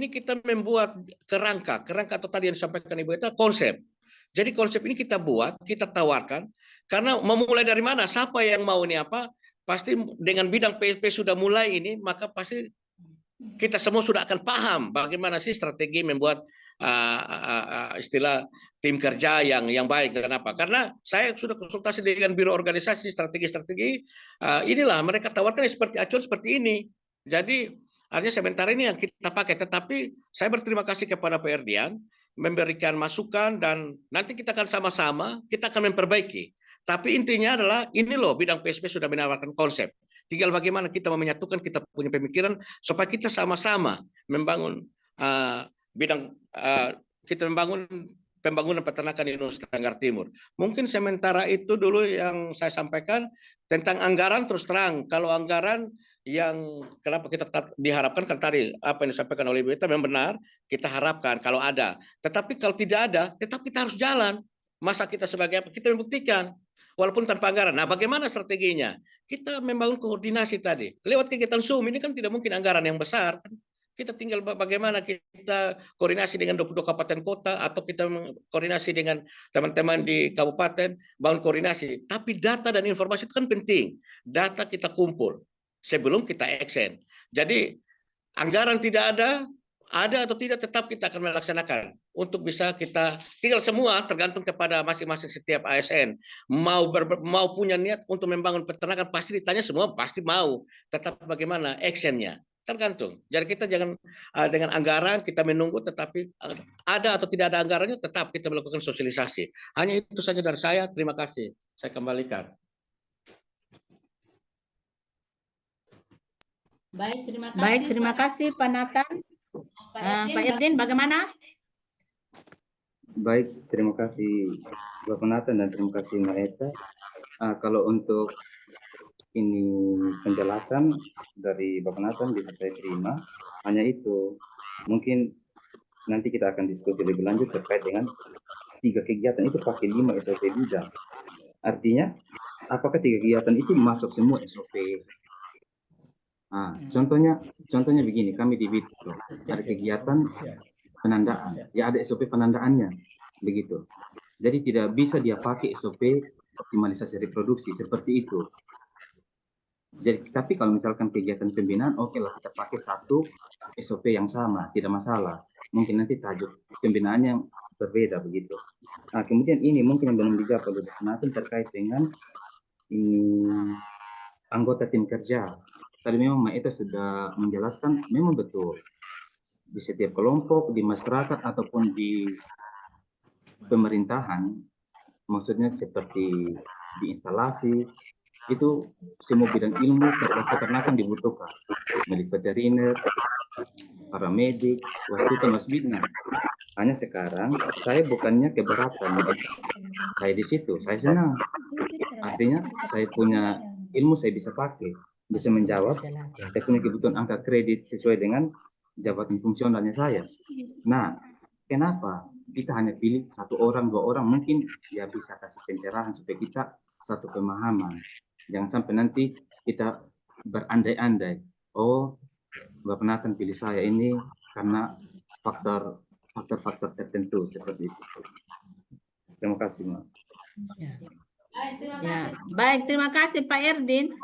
kita membuat kerangka atau tadi yang disampaikan Ibu Eta konsep. Jadi konsep ini kita buat, kita tawarkan, karena memulai dari mana, siapa yang mau ini apa, pasti dengan bidang PSP sudah mulai ini, maka pasti kita semua sudah akan paham bagaimana sih strategi membuat istilah tim kerja yang baik. Kenapa? Karena saya sudah konsultasi dengan biro organisasi strategi-strategi, inilah mereka tawarkan seperti acuan seperti ini. Jadi artinya sementara ini yang kita pakai, tetapi saya berterima kasih kepada Pak Erdian memberikan masukan dan nanti kita akan sama-sama kita akan memperbaiki. Tapi intinya adalah ini loh bidang PSP sudah menawarkan konsep. Tinggal bagaimana kita menyatukan, kita punya pemikiran supaya kita sama-sama membangun pembangunan peternakan di Nusa Tenggara Timur. Mungkin sementara itu dulu yang saya sampaikan tentang anggaran. Terus terang, kalau anggaran yang kenapa kita diharapkan kan tadi apa yang disampaikan oleh Ibu Eta memang benar, kita harapkan kalau ada. Tetapi kalau tidak ada, tetap kita harus jalan. Masa kita sebagai apa? Kita membuktikan walaupun tanpa anggaran. Nah, bagaimana strateginya? Kita membangun koordinasi tadi. Lewat kegiatan Zoom ini kan tidak mungkin anggaran yang besar. Kita tinggal bagaimana kita koordinasi dengan 22 kabupaten kota atau kita koordinasi dengan teman-teman di kabupaten, bangun koordinasi. Tapi data dan informasi itu kan penting. Data kita kumpul sebelum kita action. Jadi anggaran tidak ada atau tidak tetap kita akan melaksanakan. Untuk bisa kita tinggal semua tergantung kepada masing-masing setiap ASN. Mau punya niat untuk membangun peternakan pasti ditanya semua pasti mau. Tetap bagaimana actionnya tergantung. Jadi kita jangan dengan anggaran kita menunggu, tetapi ada atau tidak ada anggarannya tetap kita melakukan sosialisasi. Hanya itu saja dari saya. Terima kasih. Saya kembalikan. Baik, terima kasih Pak Nathan. Pak Erdin, bagaimana? Baik, terima kasih Bapak Nathan dan terima kasih Mbak Eta. Kalau untuk ini penjelasan dari Bapak Nathan bisa saya terima. Hanya itu, mungkin nanti kita akan diskusi lebih lanjut terkait dengan 3 kegiatan itu pakai 5 SOP bidang. Artinya, apakah 3 kegiatan itu masuk semua SOP? Contohnya begini, kami di Bitco ada kegiatan penandaan, ya ada SOP penandaannya, begitu. Jadi tidak bisa dia pakai SOP optimalisasi reproduksi seperti itu. Jadi, tapi kalau misalkan kegiatan pembinaan, oke lah kita pakai satu SOP yang sama, tidak masalah. Mungkin nanti tajuk pembinaan yang berbeda begitu. Nah, kemudian ini mungkin yang belum dijawab oleh Bapak Nathan terkait dengan ini anggota tim kerja. Tadi memang Mbak Eta sudah menjelaskan, memang betul. Di setiap kelompok, di masyarakat, ataupun di pemerintahan, maksudnya seperti di instalasi, itu semua bidang ilmu terkait peternakan dibutuhkan. Medik veteriner, paramedik, wasuta, masbidna. Hanya sekarang, saya bukannya keberatan. Saya di situ, saya senang. Artinya, saya punya ilmu saya bisa pakai, bisa menjawab, saya punya kebutuhan angka kredit sesuai dengan jabatan fungsionalnya saya. Nah, kenapa kita hanya pilih 1 orang, 2 orang, mungkin ya bisa kasih pencerahan supaya kita satu pemahaman. Jangan sampai nanti kita berandai-andai, oh Bapak Nathan pilih saya ini karena faktor-faktor tertentu seperti itu. Terima kasih, Mbak. Ya, baik, terima kasih Pak Erdin.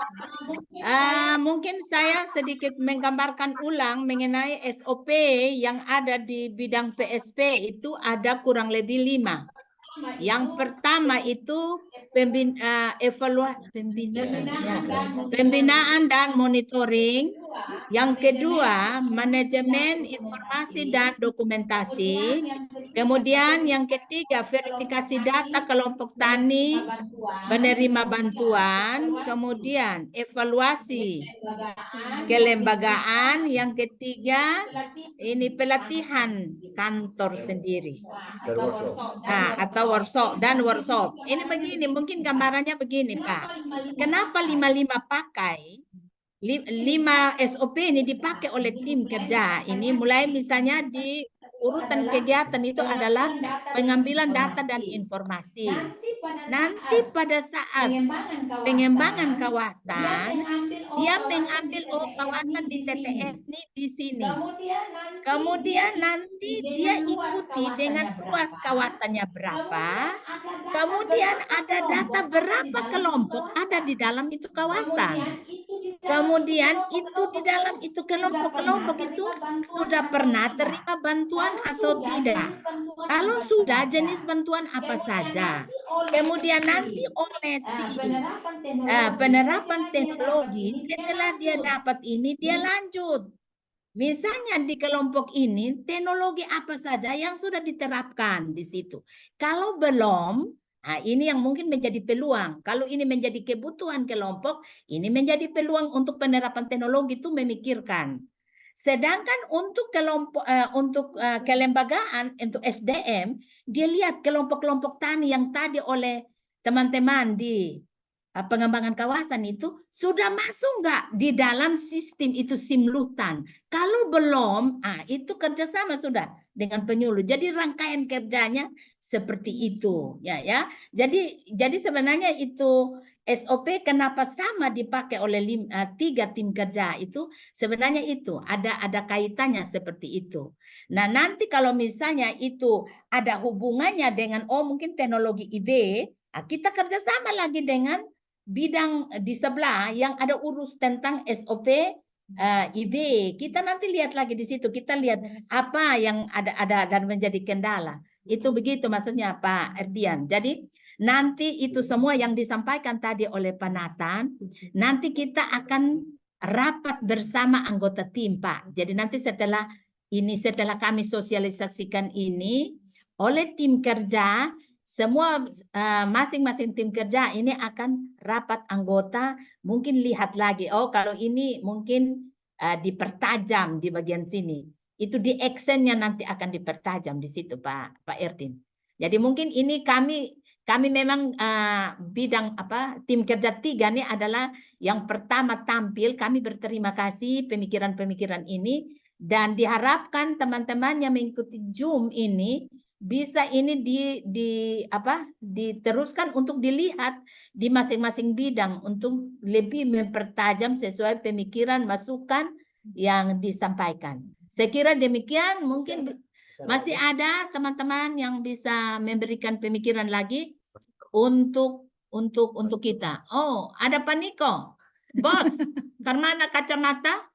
Mungkin saya sedikit menggambarkan ulang mengenai SOP yang ada di bidang PSP itu ada kurang lebih 5. Yang pertama itu pembinaan dan monitoring. Yang kedua, manajemen informasi dan dokumentasi. Kemudian yang ketiga, verifikasi data kelompok tani penerima bantuan. Kemudian evaluasi kelembagaan. Yang ketiga, ini pelatihan kantor sendiri. Atau workshop dan workshop. Ini begini, mungkin gambarannya begini, Pak. Kenapa 55 pakai? 5 SOP ini dipakai oleh tim kerja. Ini mulai misalnya di urutan kegiatan itu adalah pengambilan data dan informasi. Nanti pada saat pengembangan kawasan, dia mengambil kawasan di TTS nih di sini. Kemudian nanti dia ikuti dengan luas kawasannya berapa. Kemudian ada data berapa kelompok ada di dalam itu kawasan. Kemudian itu di dalam itu kelompok-kelompok itu sudah pernah terima bantuan atau tidak. Kalau sudah, jenis bantuan apa saja. Kemudian nanti oleh penerapan teknologi, setelah dia dapat ini, dia lanjut. Misalnya di kelompok ini, teknologi apa saja yang sudah diterapkan di situ. Kalau belum, nah ini yang mungkin menjadi peluang. Kalau ini menjadi kebutuhan kelompok, ini menjadi peluang untuk penerapan teknologi itu memikirkan. Sedangkan untuk kelompok kelembagaan untuk SDM, dia lihat kelompok-kelompok tani yang tadi oleh teman-teman di pengembangan kawasan itu sudah masuk nggak di dalam sistem itu simultan. Kalau belum, itu kerjasama sudah dengan penyuluh. Jadi rangkaian kerjanya seperti itu, ya. Jadi sebenarnya itu SOP kenapa sama dipakai oleh 3 tim kerja itu sebenarnya itu ada kaitannya seperti itu. Nah nanti kalau misalnya itu ada hubungannya dengan mungkin teknologi IB, kita kerjasama lagi dengan bidang di sebelah yang ada urus tentang SOP IB. Kita nanti lihat lagi di situ, kita lihat apa yang ada dan menjadi kendala. Itu begitu maksudnya Pak Erdian. Jadi nanti itu semua yang disampaikan tadi oleh Pak Nathan, nanti kita akan rapat bersama anggota tim Pak. Jadi nanti setelah kami sosialisasikan ini oleh tim kerja, semua masing-masing tim kerja ini akan rapat anggota, mungkin lihat lagi, kalau ini mungkin dipertajam di bagian sini. Itu di actionnya nanti akan dipertajam di situ Pak Erdin. Jadi mungkin ini kami memang bidang tim kerja 3 ini adalah yang pertama tampil. Kami berterima kasih pemikiran-pemikiran ini dan diharapkan teman-teman yang mengikuti Zoom ini bisa ini diteruskan untuk dilihat di masing-masing bidang untuk lebih mempertajam sesuai pemikiran masukan yang disampaikan. Saya kira demikian, mungkin masih ada teman-teman yang bisa memberikan pemikiran lagi untuk kita. Oh, ada Pak Niko. Bos, karena kacamata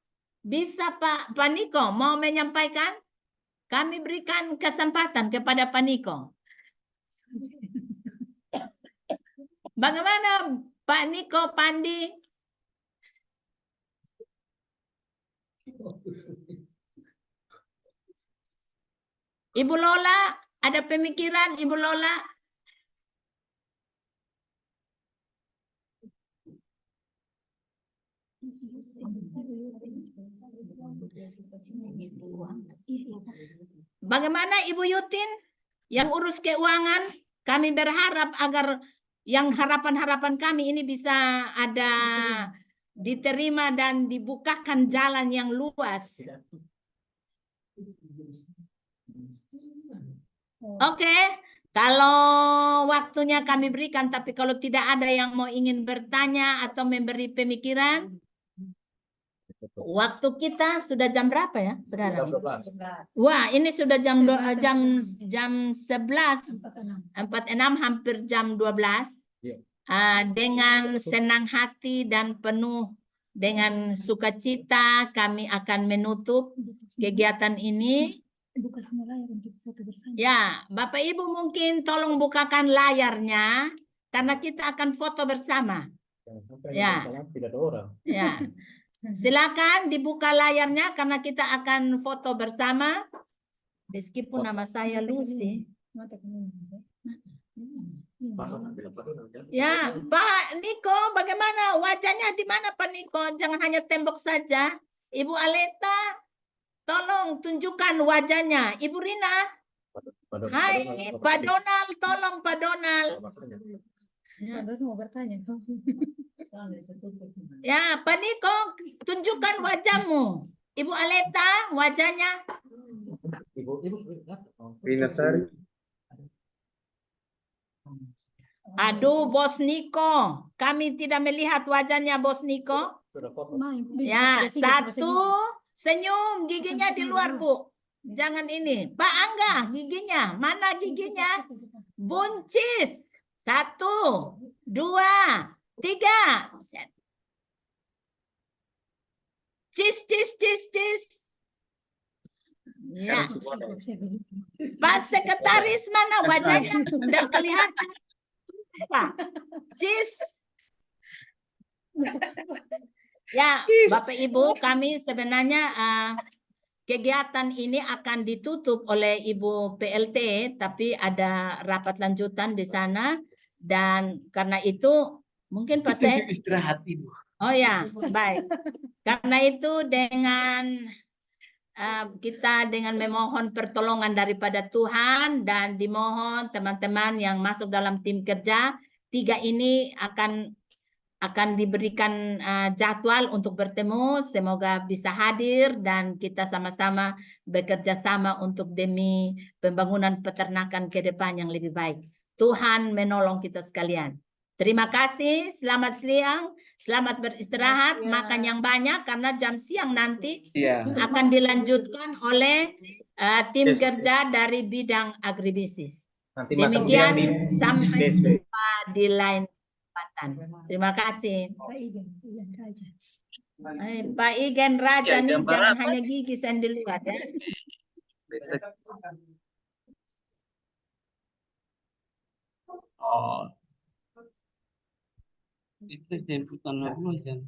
bisa Pak Niko mau menyampaikan? Kami berikan kesempatan kepada Pak Niko. Bagaimana Pak Niko, Pandi? Ibu Lola, ada pemikiran Ibu Lola? Bagaimana Ibu Yutin yang urus keuangan? Kami berharap agar yang harapan-harapan kami ini bisa ada diterima dan dibukakan jalan yang luas. Oke, kalau waktunya kami berikan, tapi kalau tidak ada yang mau ingin bertanya atau memberi pemikiran, waktu kita sudah jam berapa ya sekarang? Wah, ini sudah jam 11.46, hampir jam 12. Dengan senang hati dan penuh dengan sukacita kami akan menutup kegiatan ini. Ya, Bapak Ibu mungkin tolong bukakan layarnya karena kita akan foto bersama. Ya. Ya. Silakan dibuka layarnya karena kita akan foto bersama. Meskipun nama saya Lucy. Ya, Pak Niko, bagaimana wajahnya di mana Pak Niko? Jangan hanya tembok saja. Ibu Aleta, tolong tunjukkan wajahnya. Ibu Rina. Hai, Pak Donald, tolong Pak Donald. Mau bertanya. Ya, Pak Niko, tunjukkan wajahmu. Ibu Aleta, wajahnya. Rina Sari. Aduh, Bos Niko, kami tidak melihat wajahnya Bos Niko. Ya, satu, senyum, giginya di luar, Bu. Jangan ini. Pak Angga, giginya. Mana giginya? Buncis. 1, 2, 3. Cis, cis, cis, cis. Ya. Pak Sekretaris mana wajahnya? Tidak kelihatan. Pak. Cis. Ya, Bapak Ibu, kami sebenarnya kegiatan ini akan ditutup oleh Ibu PLT, tapi ada rapat lanjutan di sana. Dan karena itu mungkin Pak Sek. Istirahat Ibu. Oh ya, baik. Karena itu dengan kita dengan memohon pertolongan daripada Tuhan dan dimohon teman-teman yang masuk dalam tim kerja 3 ini akan diberikan jadwal untuk bertemu. Semoga bisa hadir dan kita sama-sama bekerja sama untuk demi pembangunan peternakan ke depan yang lebih baik. Tuhan menolong kita sekalian. Terima kasih, selamat siang, selamat beristirahat, makan yang banyak karena jam siang nanti akan dilanjutkan oleh tim kerja dari bidang agribisnis. Demikian, sampai jumpa di lain kesempatan. Terima kasih. Pak Igen Raja nih, jangan hanya gigi yang dilihat ya. Oh. Itu jemputan jam